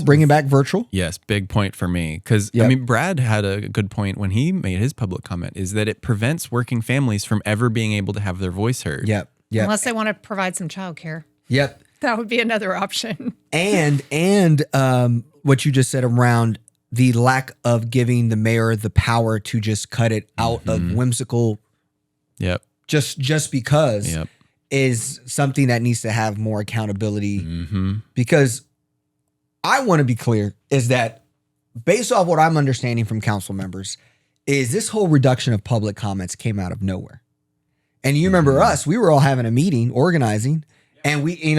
bringing back virtual. Yes, big point for me. Because, I mean, Brad had a good point when he made his public comment, is that it prevents working families from ever being able to have their voice heard. Yep. Unless they want to provide some childcare. Yep. That would be another option. And what you just said around the lack of giving the mayor the power to just cut it out of whimsical. Yep. Just because is something that needs to have more accountability. Because I want to be clear is that based off what I'm understanding from council members is this whole reduction of public comments came out of nowhere. And you remember us, we were all having a meeting, organizing, and we,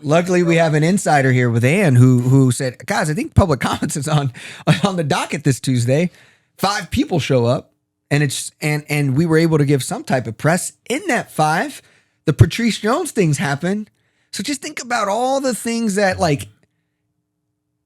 luckily we have an insider here with Ann who said, guys, I think public comments is on the docket this Tuesday. 5 people show up, and we were able to give some type of press. In that 5, the Patrice Jones things happened. So just think about all the things that, like,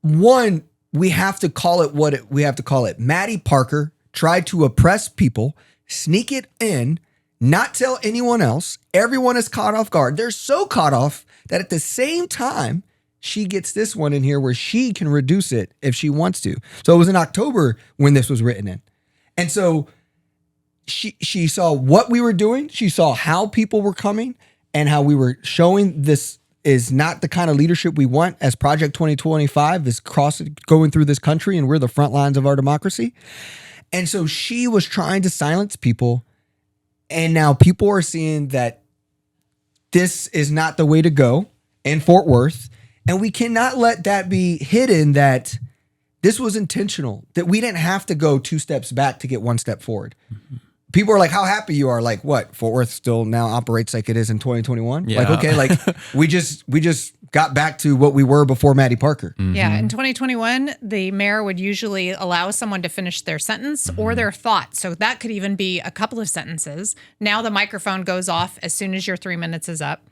one, we have to call it we have to call it. Maddie Parker tried to oppress people, sneak it in, not tell anyone else. Everyone is caught off guard. They're so caught off that at the same time, she gets this one in here where she can reduce it if she wants to. So it was in October when this was written in. And so she saw what we were doing. She saw how people were coming and how we were showing this is not the kind of leadership we want as Project 2025 is going through this country, and we're the front lines of our democracy. And so she was trying to silence people And now people are seeing that this is not the way to go in Fort Worth. And we cannot let that be hidden that this was intentional, that we didn't have to go 2 steps back to get 1 step forward. People are like, how happy you are. Like, what? Fort Worth still now operates like it is in 2021? Yeah. Like, okay, like we just got back to what we were before Maddie Parker. Yeah, in 2021, the mayor would usually allow someone to finish their sentence or their thought. So that could even be a couple of sentences. Now the microphone goes off as soon as your 3 minutes is up.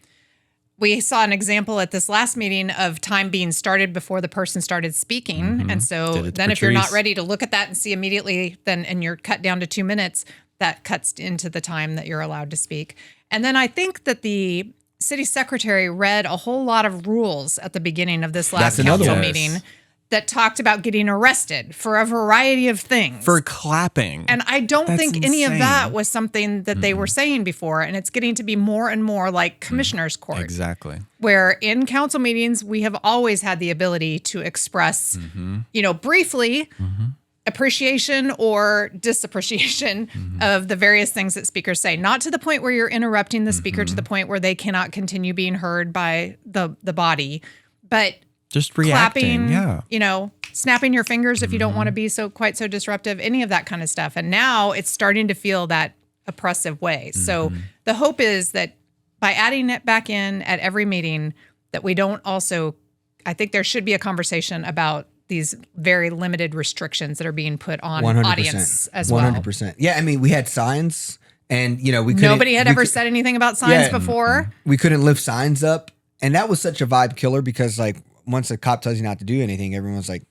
We saw an example at this last meeting of time being started before the person started speaking. And so then if you're not ready to look at that and see immediately, then and you're cut down to 2 minutes, that cuts into the time that you're allowed to speak. And then I think that the city secretary read a whole lot of rules at the beginning of this last council meeting that talked about getting arrested for a variety of things. For clapping. And I don't think any of insane. that was something that they were saying before. And it's getting to be more and more like commissioner's court. Exactly. Where in council meetings, we have always had the ability to express, briefly, appreciation or disappreciation of the various things that speakers say. Not to the point where you're interrupting the speaker to the point where they cannot continue being heard by the body, but just reacting, clapping, snapping your fingers if you don't want to be quite so disruptive, any of that kind of stuff. And now it's starting to feel that oppressive way. So the hope is that by adding it back in at every meeting, that we don't also, I think there should be a conversation about these very limited restrictions that are being put on 100%. audience as well. 100%. Yeah, I mean, we had signs and, we couldn't. Nobody had ever said anything about signs before. We couldn't lift signs up. And that was such a vibe killer because, like, once a cop tells you not to do anything, everyone's like,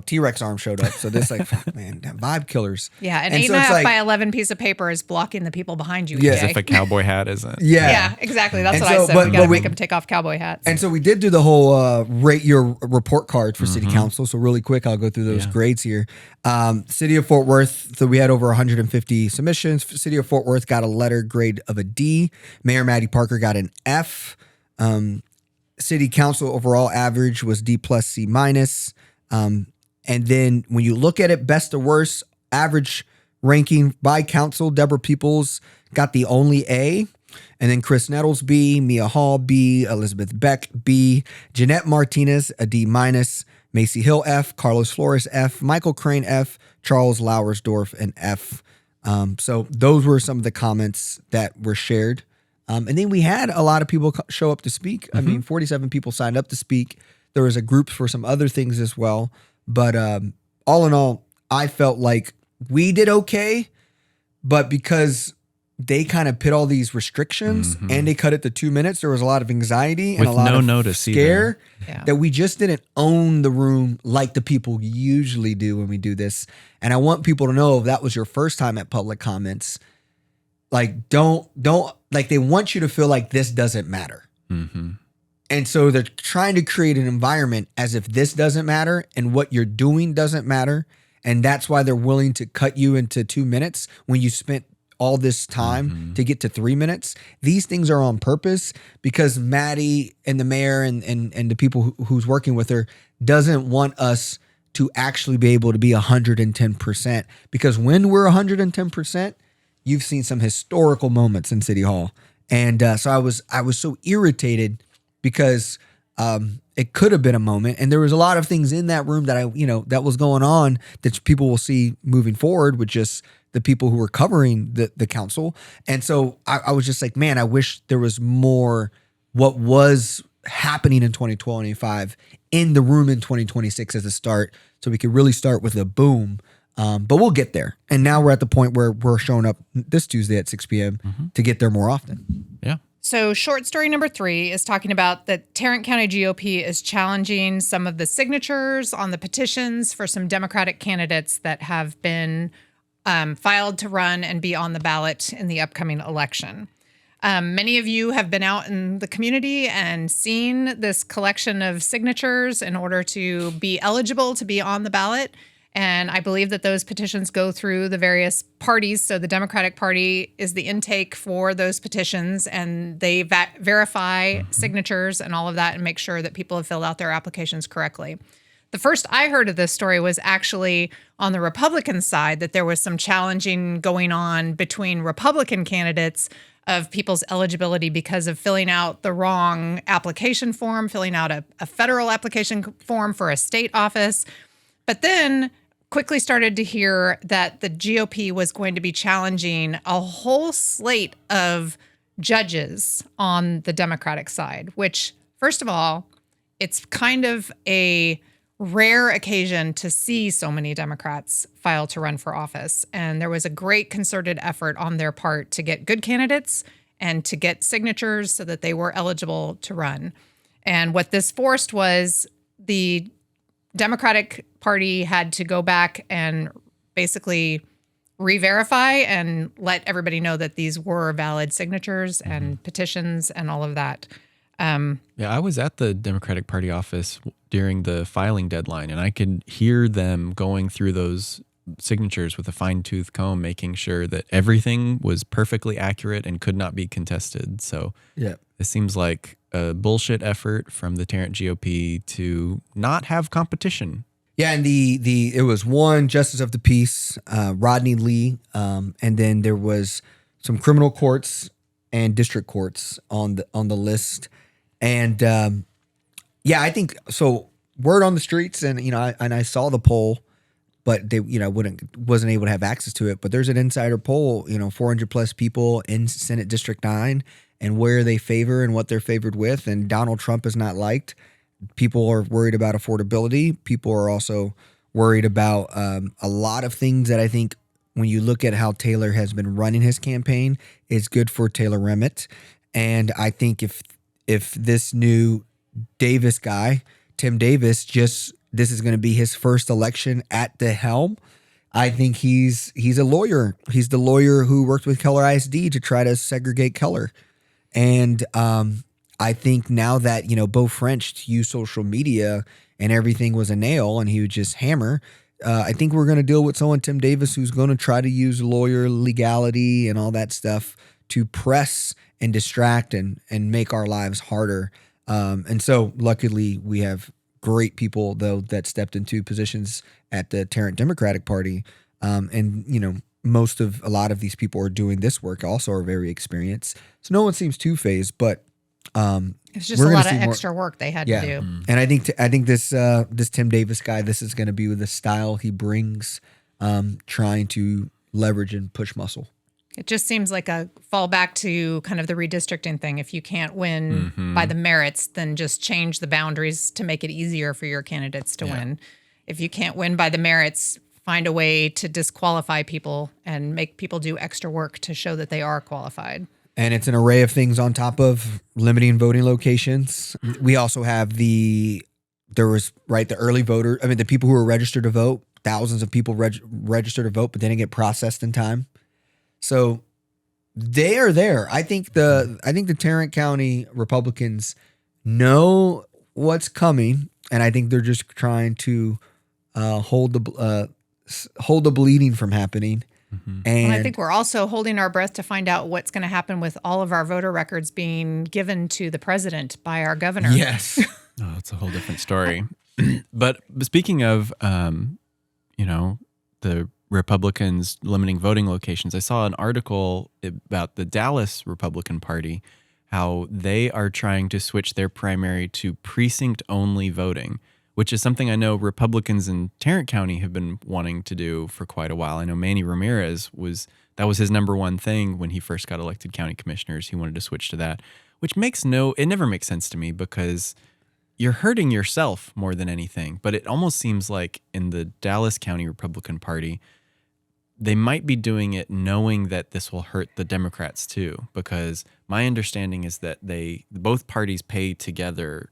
T-Rex arm showed up. So this, like, fuck, man, vibe killers. Yeah, an and 8.5 by 11 piece of paper is blocking the people behind you. Yeah. As if a cowboy hat isn't. Yeah, exactly. That's And what so- I said. but- We got to but make them take off cowboy hats. And so we did do the whole rate your report card for city council. So really quick, I'll go through those grades here. City of Fort Worth, so we had over 150 submissions. City of Fort Worth got a letter grade of a D. Mayor Maddie Parker got an F. City council overall average was D plus C minus. And then when you look at it, best to worst, average ranking by council, Deborah Peoples got the only A. And then Chris Nettles, B. Mia Hall, B. Elizabeth Beck, B. Jeanette Martinez, a D minus. Macy Hill, F. Carlos Flores, F. Michael Crane, F. Charles Lauersdorf, an F. So those were some of the comments that were shared. And then we had a lot of people show up to speak. I mean, 47 people signed up to speak. There was a group for some other things as well. But all in all, I felt like we did okay. But because they kind of put all these restrictions and they cut it to 2 minutes, there was a lot of anxiety and With a lot no of notice scare either. that we just didn't own the room like the people usually do when we do this. And I want people to know if that was your first time at public comments, like don't like they want you to feel like this doesn't matter. And so they're trying to create an environment as if this doesn't matter and what you're doing doesn't matter. And that's why they're willing to cut you into 2 minutes when you spent all this time to get to 3 minutes. These things are on purpose because Maddie and the mayor and the people who's working with her doesn't want us to actually be able to be 110%. Because when we're 110%, you've seen some historical moments in City Hall. And so I was so irritated because it could have been a moment. And there was a lot of things in that room that that was going on that people will see moving forward with just the people who were covering the council. And so I was just like, man, I wish there was more what was happening in 2025 in the room in 2026 as a start. So we could really start with a boom. But we'll get there. And now we're at the point where we're showing up this Tuesday at 6 p.m. to get there more often. Yeah. So short story number 3 is talking about that Tarrant County GOP is challenging some of the signatures on the petitions for some Democratic candidates that have been filed to run and be on the ballot in the upcoming election. Many of you have been out in the community and seen this collection of signatures in order to be eligible to be on the ballot. And I believe that those petitions go through the various parties. So the Democratic Party is the intake for those petitions, and they verify signatures and all of that and make sure that people have filled out their applications correctly. The first I heard of this story was actually on the Republican side, that there was some challenging going on between Republican candidates of people's eligibility because of filling out the wrong application form, filling out a federal application form for a state office. But then quickly started to hear that the GOP was going to be challenging a whole slate of judges on the Democratic side, which, first of all, it's kind of a rare occasion to see so many Democrats file to run for office. And there was a great concerted effort on their part to get good candidates and to get signatures so that they were eligible to run. And what this forced was the Democratic Party had to go back and basically re-verify and let everybody know that these were valid signatures and petitions and all of that. Yeah, I was at the Democratic Party office during the filing deadline, and I could hear them going through those signatures with a fine-tooth comb, making sure that everything was perfectly accurate and could not be contested. So Yeah. it seems like a bullshit effort from the Tarrant GOP to not have competition. Yeah, and it was one justice of the peace, Rodney Lee, and then there was some criminal courts and district courts on the list, and yeah, I think so. Word on the streets, and I saw the poll, but they wasn't able to have access to it. But there's an insider poll, 400 plus people in Senate District 9, and where they favor and what they're favored with, and Donald Trump is not liked. People are worried about affordability. People are also worried about a lot of things that I think when you look at how Taylor has been running his campaign is good for Taylor Remitt. And I think if this new Davis guy, Tim Davis, this is going to be his first election at the helm, I think he's a lawyer. He's the lawyer who worked with Keller ISD to try to segregate Keller. And I think now that, Beau French used social media and everything was a nail and he would just hammer, I think we're going to deal with someone, Tim Davis, who's going to try to use lawyer legality and all that stuff to press and distract and make our lives harder. And so luckily we have great people, though, that stepped into positions at the Tarrant Democratic Party. And, a lot of these people are doing this work also are very experienced. So no one seems two-phased, but it's just a lot of extra work they had to do. And I think this Tim Davis guy, this is going to be the style he brings, trying to leverage and push muscle. It just seems like a fallback to kind of the redistricting thing. If you can't win by the merits, then just change the boundaries to make it easier for your candidates to win. If you can't win by the merits, find a way to disqualify people and make people do extra work to show that they are qualified. And it's an array of things on top of limiting voting locations. We also have the early voter. I mean, the people who were registered to vote, thousands of people registered to vote, but they didn't get processed in time. So they are there. I think the Tarrant County Republicans know what's coming, and I think they're just trying to hold the bleeding from happening. And I think we're also holding our breath to find out what's going to happen with all of our voter records being given to the president by our governor. Yes. Oh, that's a whole different story. But speaking of, the Republicans limiting voting locations, I saw an article about the Dallas Republican Party, how they are trying to switch their primary to precinct-only voting, which is something I know Republicans in Tarrant County have been wanting to do for quite a while. I know Manny Ramirez that was his number one thing when he first got elected county commissioners. He wanted to switch to that, which it never makes sense to me because you're hurting yourself more than anything. But it almost seems like in the Dallas County Republican Party, they might be doing it knowing that this will hurt the Democrats too, because my understanding is that both parties pay together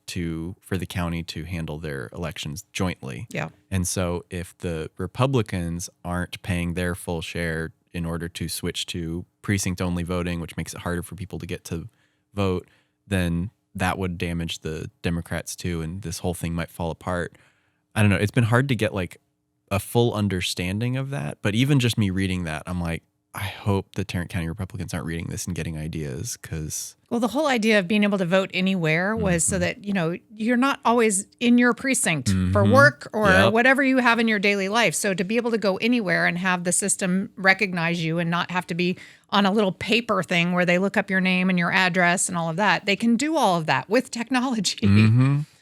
for the county to handle their elections jointly. Yeah. And so if the Republicans aren't paying their full share in order to switch to precinct-only voting, which makes it harder for people to get to vote, then that would damage the Democrats too, and this whole thing might fall apart. I don't know. It's been hard to get a full understanding of that, but even just me reading that, I'm like, I hope the Tarrant County Republicans aren't reading this and getting ideas because. Well, the whole idea of being able to vote anywhere was so that, you're not always in your precinct for work or whatever you have in your daily life. So to be able to go anywhere and have the system recognize you and not have to be on a little paper thing where they look up your name and your address and all of that, they can do all of that with technology.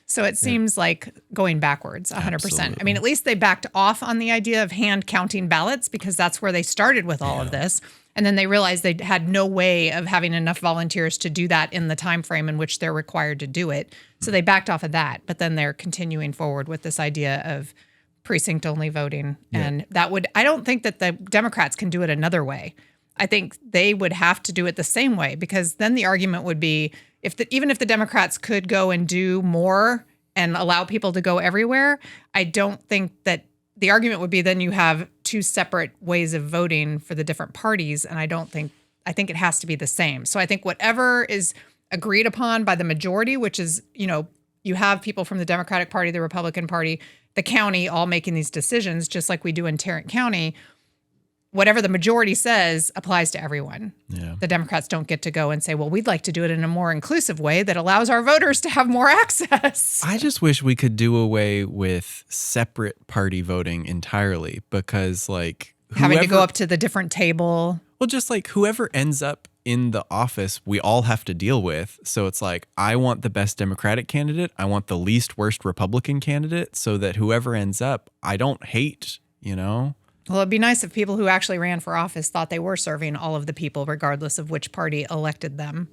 So it seems like going backwards 100%. Absolutely. I mean, at least they backed off on the idea of hand counting ballots because that's where they started with all of this. And then they realized they had no way of having enough volunteers to do that in the time frame in which they're required to do it. So they backed off of that. But then they're continuing forward with this idea of precinct only voting. And I don't think that the Democrats can do it another way. I think they would have to do it the same way because then the argument would be even if the Democrats could go and do more and allow people to go everywhere, I don't think that the argument would be then you have two separate ways of voting for the different parties. And I think it has to be the same. So I think whatever is agreed upon by the majority, which is, you have people from the Democratic Party, the Republican Party, the county all making these decisions, just like we do in Tarrant County. Whatever the majority says applies to everyone. Yeah. The Democrats don't get to go and say, well, we'd like to do it in a more inclusive way that allows our voters to have more access. I just wish we could do away with separate party voting entirely because having to go up to the different table. Well, just whoever ends up in the office, we all have to deal with. So it's I want the best Democratic candidate. I want the least worst Republican candidate so that whoever ends up, I don't hate, Well, it'd be nice if people who actually ran for office thought they were serving all of the people, regardless of which party elected them.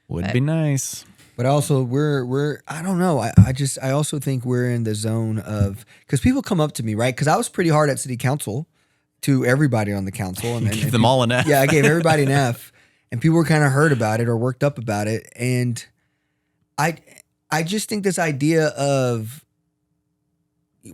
Would be nice. But also we're I don't know. I also think we're in the zone of, because people come up to me, right? Because I was pretty hard at city council to everybody on the council. And Give them all an F. Yeah, I gave everybody an F. And people were kind of hurt about it or worked up about it. And I just think this idea of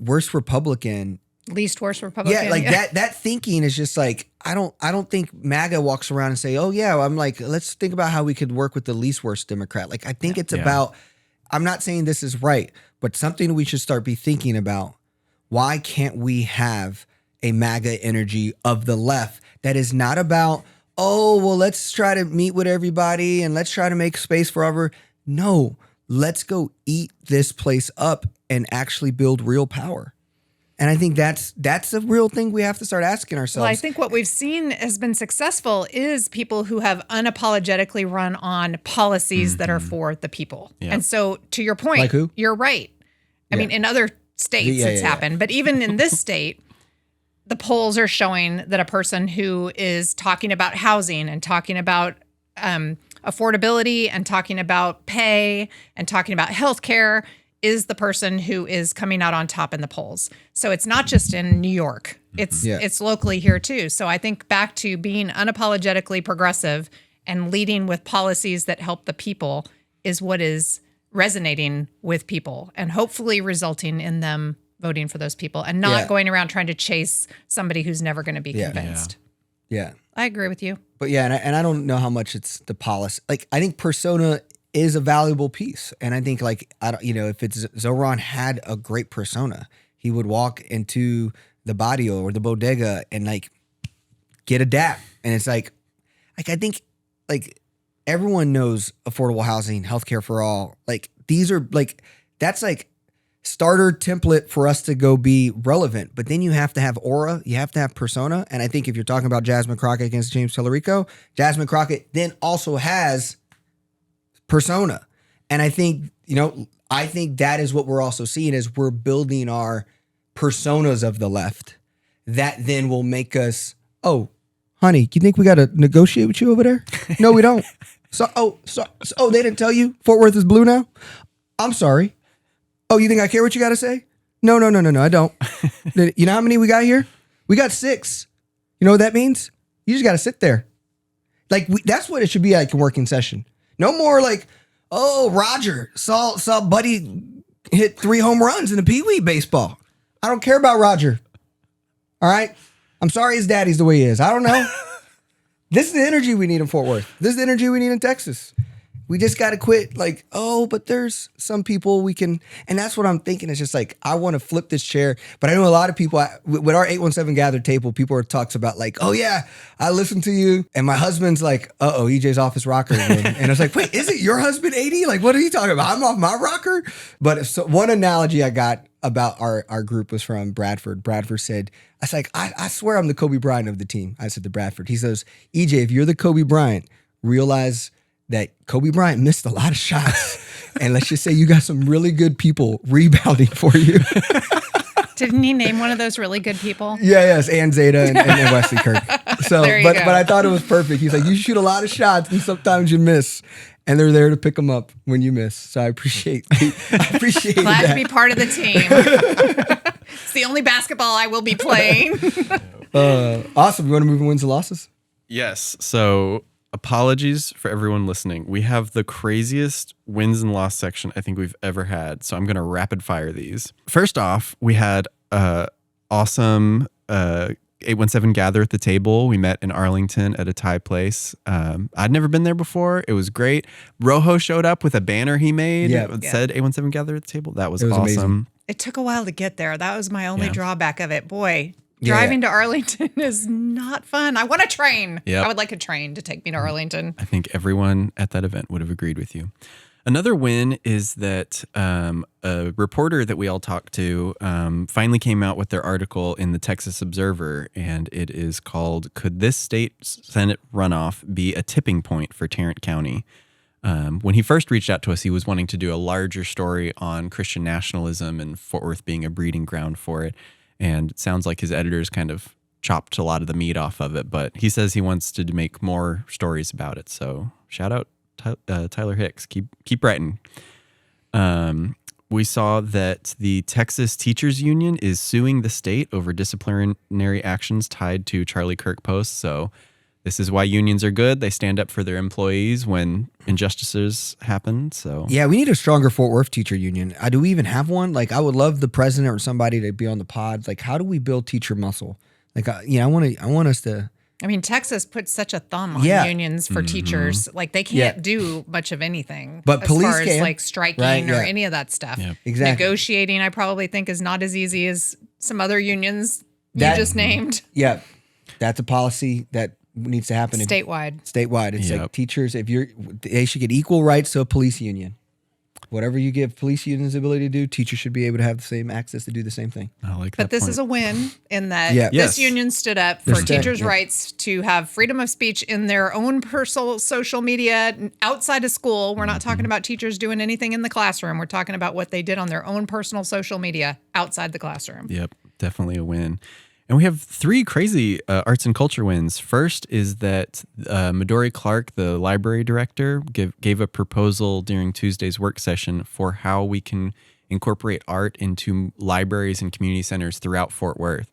worst Republican, least worst Republican. Yeah, that thinking is just I don't think MAGA walks around and say, oh yeah, I'm let's think about how we could work with the least worst Democrat. I think it's about, I'm not saying this is right, but something we should start be thinking about. Why can't we have a MAGA energy of the left that is not about, oh, well, let's try to meet with everybody and let's try to make space for ever. No, let's go eat this place up and actually build real power. And I think that's a real thing we have to start asking ourselves. Well, I think what we've seen has been successful is people who have unapologetically run on policies that are for the people. Yeah. And so to your point, like who? You're right. I mean, in other states it's happened, but even in this state, the polls are showing that a person who is talking about housing and talking about affordability and talking about pay and talking about healthcare is the person who is coming out on top in the polls. So it's not just in New York. It's locally here too. So I think back to being unapologetically progressive and leading with policies that help the people is what is resonating with people and hopefully resulting in them voting for those people and not going around trying to chase somebody who's never going to be convinced. Yeah. I agree with you. But and I don't know how much it's the policy. I think persona is a valuable piece. And I think if it's Zoran had a great persona, he would walk into the barrio or the bodega and get a dap. And it's I think everyone knows affordable housing, healthcare for all. These are that's starter template for us to go be relevant. But then you have to have aura, you have to have persona. And I think if you're talking about Jasmine Crockett against James Tellerico, Jasmine Crockett then also has persona. And I think that is what we're also seeing is we're building our personas of the left that then will make us, oh, honey, you think we got to negotiate with you over there? No, we don't. So they didn't tell you Fort Worth is blue now? I'm sorry. Oh, you think I care what you got to say? No, I don't. You know how many we got here? We got 6. You know what that means? You just got to sit there. That's what it should be like in working session. No more oh, Roger saw Buddy hit 3 home runs in the Pee Wee baseball. I don't care about Roger. All right? I'm sorry his daddy's the way he is. I don't know. This is the energy we need in Fort Worth. This is the energy we need in Texas. We just got to quit. Like, oh, but there's some people we can, and that's what I'm thinking. It's just like, I want to flip this chair. But I know a lot of people, with our 817 gathered table, people are talks about like, oh yeah, I listen to you. And my husband's like, uh-oh, EJ's off his rocker again. And I was like, wait, is it your husband 80? Like, what are you talking about? I'm off my rocker? But so one analogy I got about our group was from Bradford. Bradford said, I was like, I swear I'm the Kobe Bryant of the team. I said to Bradford, he says, EJ, if you're the Kobe Bryant, realize that Kobe Bryant missed a lot of shots. And let's just say you got some really good people rebounding for you. Didn't he name one of those really good people? Yes, and Zeta and Wesley Kirk. So, but I thought it was perfect. He's like, you shoot a lot of shots and sometimes you miss. And they're there to pick them up when you miss. So I appreciate Glad to be part of the team. It's the only basketball I will be playing. Awesome. You want to move in wins and losses? Yes. So apologies for everyone listening. We have the craziest wins and loss section I think we've ever had. So I'm going to rapid fire these. First off, we had awesome 817 gather at the table. We met in Arlington at a Thai place. I'd never been there before. It was great. Rojo showed up with a banner he made. That said 817 gather at the table. That was awesome. Amazing. It took a while to get there. That was my only drawback of it. Boy, driving to Arlington is not fun. I want a train. Yep. I would like a train to take me to Arlington. I think everyone at that event would have agreed with you. Another win is that a reporter that we all talked to finally came out with their article in the Texas Observer, and it is called, "Could This State Senate Runoff Be a Tipping Point for Tarrant County?" When he first reached out to us, he was wanting to do a larger story on Christian nationalism and Fort Worth being a breeding ground for it. And it sounds like his editors kind of chopped a lot of the meat off of it, but he says he wants to make more stories about it. So shout out Tyler Hicks. Keep writing. We saw that the Texas Teachers Union is suing the state over disciplinary actions tied to Charlie Kirk posts. So this is why unions are good. They stand up for their employees when injustices happen. So yeah, we need a stronger Fort Worth teacher union. Do we even have one? Like, I would love the president or somebody to be on the pod. Like, how do we build teacher muscle? Like, I want us to. I mean, Texas puts such a thumb on unions for teachers. Like, they can't do much of anything. But as police far as can. like striking or any of that stuff. Yep. Exactly. Negotiating, I probably think, is not as easy as some other unions you just named. Yeah, that's a policy that needs to happen Statewide. It's like teachers, they should get equal rights to a police union. Whatever you give police unions the ability to do, teachers should be able to have the same access to do the same thing. I like that. But this point. is a win in that this union stood up for teachers' rights to have freedom of speech in their own personal social media outside of school. We're not talking about teachers doing anything in the classroom. We're talking about what they did on their own personal social media outside the classroom. Yep, definitely a win. And we have three crazy arts and culture wins. First is that Midori Clark, the library director, gave a proposal during Tuesday's work session for how we can incorporate art into libraries and community centers throughout Fort Worth.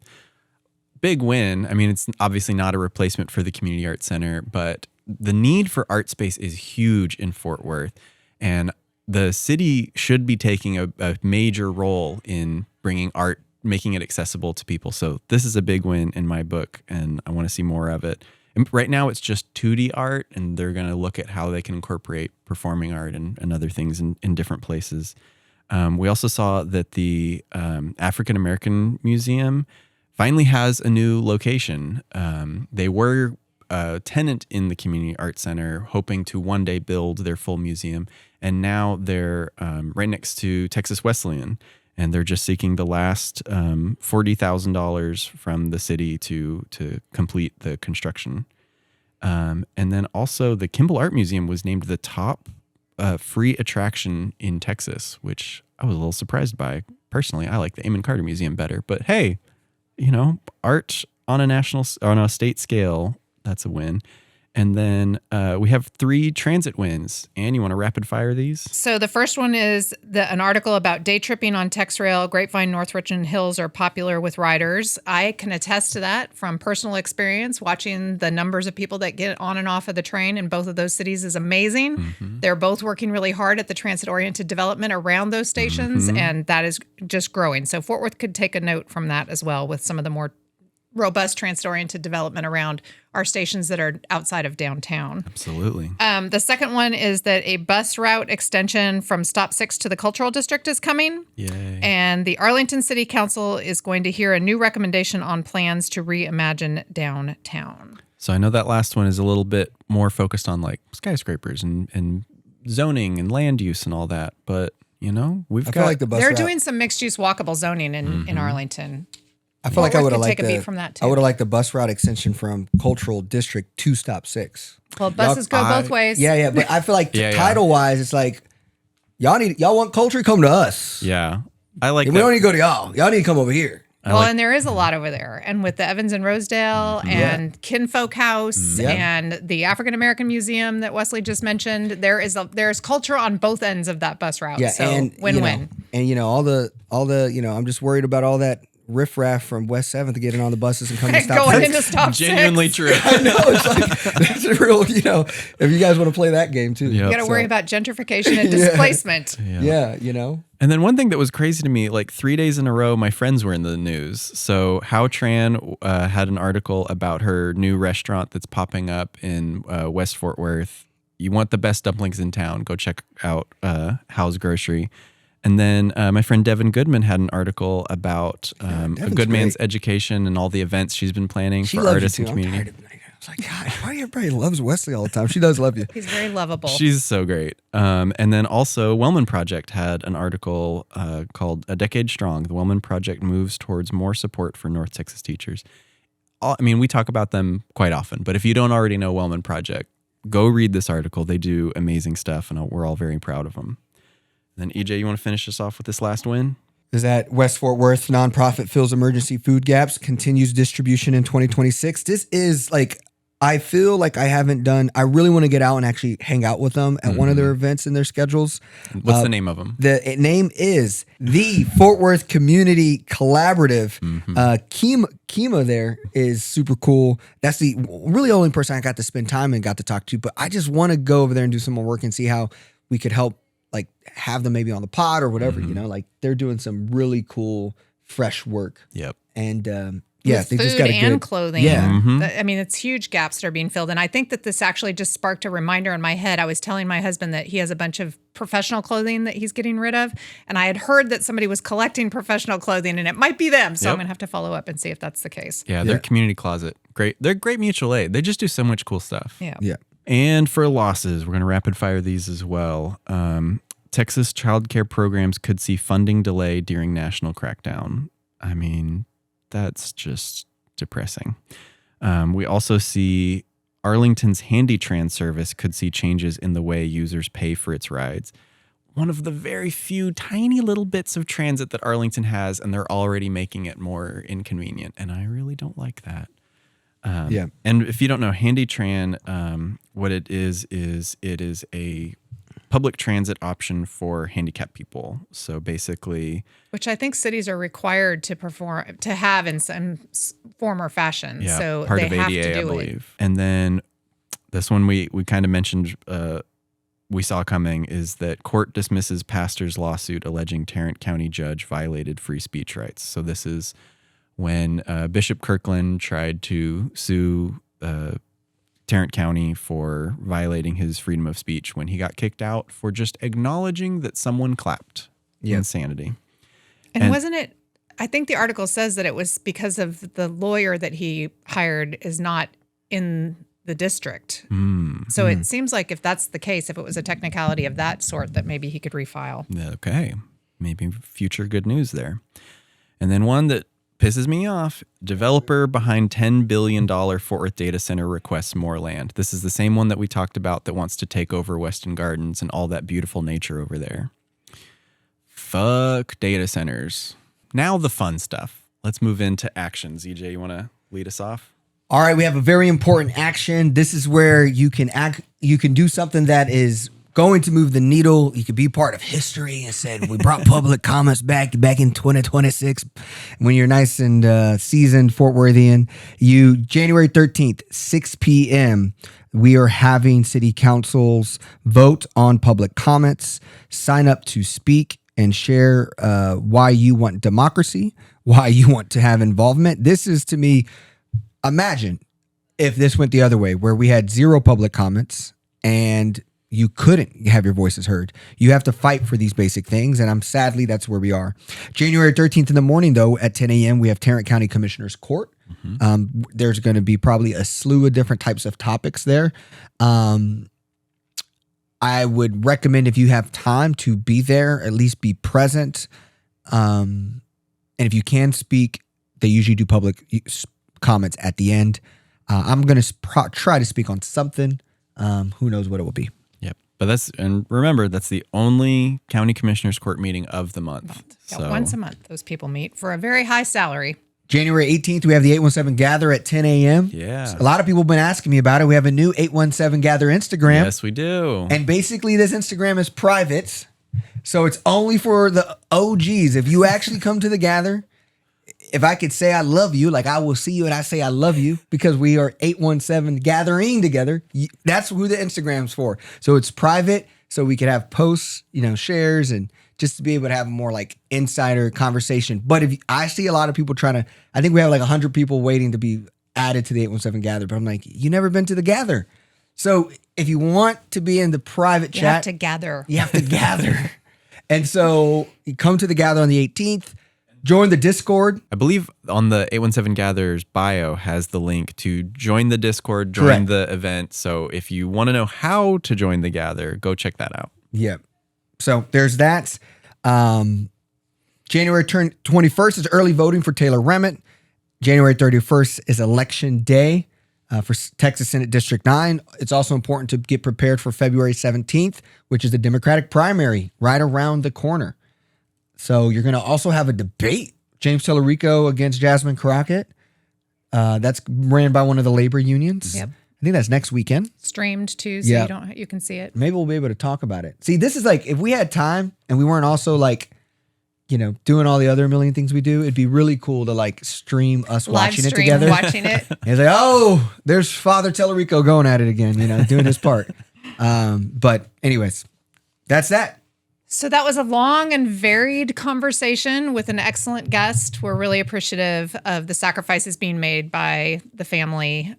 Big win. I mean, it's obviously not a replacement for the Community Arts Center, but the need for art space is huge in Fort Worth. And the city should be taking a major role in bringing art, making it accessible to people. So this is a big win in my book, and I want to see more of it. And right now it's just 2D art, and they're going to look at how they can incorporate performing art and other things in different places. We also saw that the African American Museum finally has a new location. They were a tenant in the Community Arts Center, hoping to one day build their full museum, and now they're right next to Texas Wesleyan. And they're just seeking the last $40,000 from the city to complete the construction. And then also the Kimball Art Museum was named the top free attraction in Texas, which I was a little surprised by. Personally, I like the Amon Carter Museum better. But hey, art on a state scale, that's a win. And then we have 3 transit wins. Anne, you want to rapid fire these? So the first one is an article about day tripping on TexRail. Grapevine, North Richmond Hills are popular with riders. I can attest to that from personal experience. Watching the numbers of people that get on and off of the train in both of those cities is amazing. Mm-hmm. They're both working really hard at the transit-oriented development around those stations, and that is just growing. So Fort Worth could take a note from that as well with some of the more robust transit-oriented development around our stations that are outside of downtown. Absolutely. The second one is that a bus route extension from Stop 6 to the Cultural District is coming. Yay. And the Arlington City Council is going to hear a new recommendation on plans to reimagine downtown. So I know that last one is a little bit more focused on like skyscrapers and zoning and land use and all that. But, you know, I feel like the bus They're route, doing some mixed-use walkable zoning in Arlington. I feel like I would have liked take a beat from that too. I would have liked the bus route extension from Cultural District to Stop 6. Well, buses go both ways. Yeah, but I feel like Yeah. title wise, it's like y'all want culture, come to us. Yeah. I like We that. don't need to go to y'all. Y'all need to come over here. And there is a lot over there. And with the Evans and Rosedale and Kinfolk House Yeah. and the African American Museum that Wesley just mentioned, there's culture on both ends of that bus route. Yeah, So and win-win. all the I'm just worried about all that riffraff from West 7th getting on the buses and coming to Stop Going 6. into Stop 6. Genuinely true. I know, it's like that's a real, if you guys want to play that game too. Yeah. You got to worry about gentrification and displacement. Yeah, And then one thing that was crazy to me, like 3 days in a row, my friends were in the news. So How Tran had an article about her new restaurant that's popping up in West Fort Worth. You want the best dumplings in town, go check out How's Grocery. And then my friend Devin Goodman had an article about a good man's education and all the events she's been planning She for loves artists you and too. community. It's like, God, why everybody loves Wesley all the time? She does love you. He's very lovable. She's so great. And then also Wellman Project had an article called A Decade Strong. The Wellman Project moves towards more support for North Texas teachers. I mean, we talk about them quite often, but if you don't already know Wellman Project, go read this article. They do amazing stuff, and we're all very proud of them. And then EJ, you want to finish us off with this last win? Is that West Fort Worth nonprofit fills emergency food gaps, continues distribution in 2026. This is like, I feel like I really want to get out and actually hang out with them at one of their events in their schedules. What's the name of them? The name is the Fort Worth Community Collaborative. Kima there is super cool. That's the really only person I got to spend time and got to talk to, but I just want to go over there and do some more work and see how we could help, like have them maybe on the pod or whatever, like they're doing some really cool, fresh work. Yep. And With they food just got and clothing. Yeah. I mean, it's huge gaps that are being filled. And I think that this actually just sparked a reminder in my head. I was telling my husband that he has a bunch of professional clothing that he's getting rid of. And I had heard that somebody was collecting professional clothing and it might be them. So I'm going to have to follow up and see if that's the case. Yeah, their community closet. Great. They're great mutual aid. They just do so much cool stuff. Yeah. And for losses, we're going to rapid fire these as well. Texas child care programs could see funding delay during national crackdown. I mean, that's just depressing. We also see Arlington's HandyTran service could see changes in the way users pay for its rides. One of the very few tiny little bits of transit that Arlington has, and they're already making it more inconvenient. And I really don't like that. And if you don't know, HandyTran, what it is it is a public transit option for handicapped people. So basically, Which I think cities are required to have in some form or fashion. yeah, So part they of have ADA, to do I it. believe. And then this one we kind of mentioned, we saw coming, is that court dismisses pastor's lawsuit alleging Tarrant County judge violated free speech rights. So this is when Bishop Kirkland tried to sue Tarrant County for violating his freedom of speech when he got kicked out for just acknowledging that someone clapped. Insanity. And wasn't it, I think the article says that it was because of the lawyer that he hired is not in the district. So it seems like if that's the case, if it was a technicality of that sort, that maybe he could refile. Okay. Maybe future good news there. And then one that pisses me off, developer behind $10 billion Fort Worth data center requests more land. This is the same one that we talked about that wants to take over Weston Gardens and all that beautiful nature over there. Fuck data centers. Now the fun stuff. Let's move into actions. EJ, you want to lead us off? All right, we have a very important action. This is where you can do something that is going to move the needle. You could be part of history and said, we brought public comments back in 2026 when you're nice and seasoned Fort Worthian. January 13th, 6 p.m., we are having city councils vote on public comments, sign up to speak, and share why you want democracy, why you want to have involvement. This is, to me, imagine if this went the other way, where we had 0 public comments and you couldn't have your voices heard. You have to fight for these basic things, and sadly, that's where we are. January 13th in the morning, though, at 10 a.m., we have Tarrant County Commissioner's Court. There's going to be probably a slew of different types of topics there. I would recommend, if you have time, to be there, at least be present. And if you can speak, they usually do public comments at the end. I'm going to try to speak on something. Who knows what it will be. Yep. But and remember, that's the only county commissioners court meeting of the month. Yeah, So once a month, those people meet for a very high salary. January 18th, we have the 817 Gather at 10 a.m. Yeah. A lot of people have been asking me about it. We have a new 817 Gather Instagram. Yes, we do. And basically, this Instagram is private. So it's only for the OGs. If you actually come to the Gather, if I could say I love you, like I will see you and I say I love you because we are 817 gathering together. That's who the Instagram's for. So it's private, so we could have posts, shares, and just to be able to have a more like insider conversation. But I see a lot of people I think we have like 100 people waiting to be added to the 817 Gather. But I'm like, you never been to the Gather. So if you want to be in the private chat, You have to gather. You have to gather. And so you come to the Gather on the 18th. Join the Discord. I believe on the 817 Gather's bio has the link to join the Discord, join Correct. the event. So if you want to know how to join the Gather, go check that out. Yep. So there's that. January 21st is early voting for Taylor Remmett. January 31st is election day for Texas Senate District 9. It's also important to get prepared for February 17th, which is the Democratic primary right around the corner. So you're going to also have a debate, James Tellerico against Jasmine Crockett. That's ran by one of the labor unions. Yep. I think that's next weekend. Streamed too, so Yeah. you can see it. Maybe we'll be able to talk about it. See, this is like, if we had time and we weren't also like, doing all the other million things we do, it'd be really cool to like stream us watching it together. Watching it. It's like, oh, there's Father Tellerico going at it again, doing his part. But anyways, that's that. So that was a long and varied conversation with an excellent guest. We're really appreciative of the sacrifices being made by the family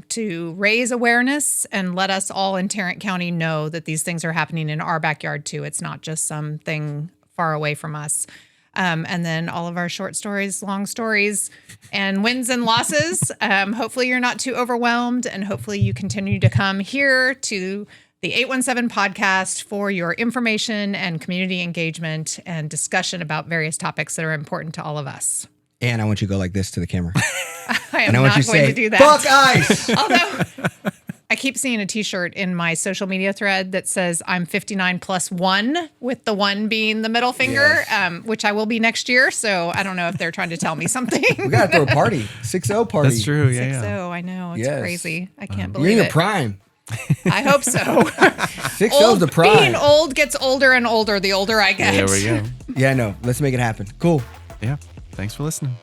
to raise awareness and let us all in Tarrant County know that these things are happening in our backyard too. It's not just something far away from us. And then all of our short stories, long stories, and wins and losses. Hopefully you're not too overwhelmed, and hopefully you continue to come here to the 817 podcast for your information and community engagement and discussion about various topics that are important to all of us. And I want you to go like this to the camera. I am And I want not you going to say, to do that. fuck ICE! Although I keep seeing a t-shirt in my social media thread that says I'm 59 plus 1, with the 1 being the middle finger, which I will be next year. So I don't know if they're trying to tell me something. We got to throw a party. 6-0 party. That's true. Yeah. 6-0, I know. It's Yes. crazy. I can't You're believe in your it. prime. I hope so. 6-0 is the prime. Being old gets older and older the older I get. There we go. Yeah, no. Let's make it happen. Cool. Yeah. Thanks for listening.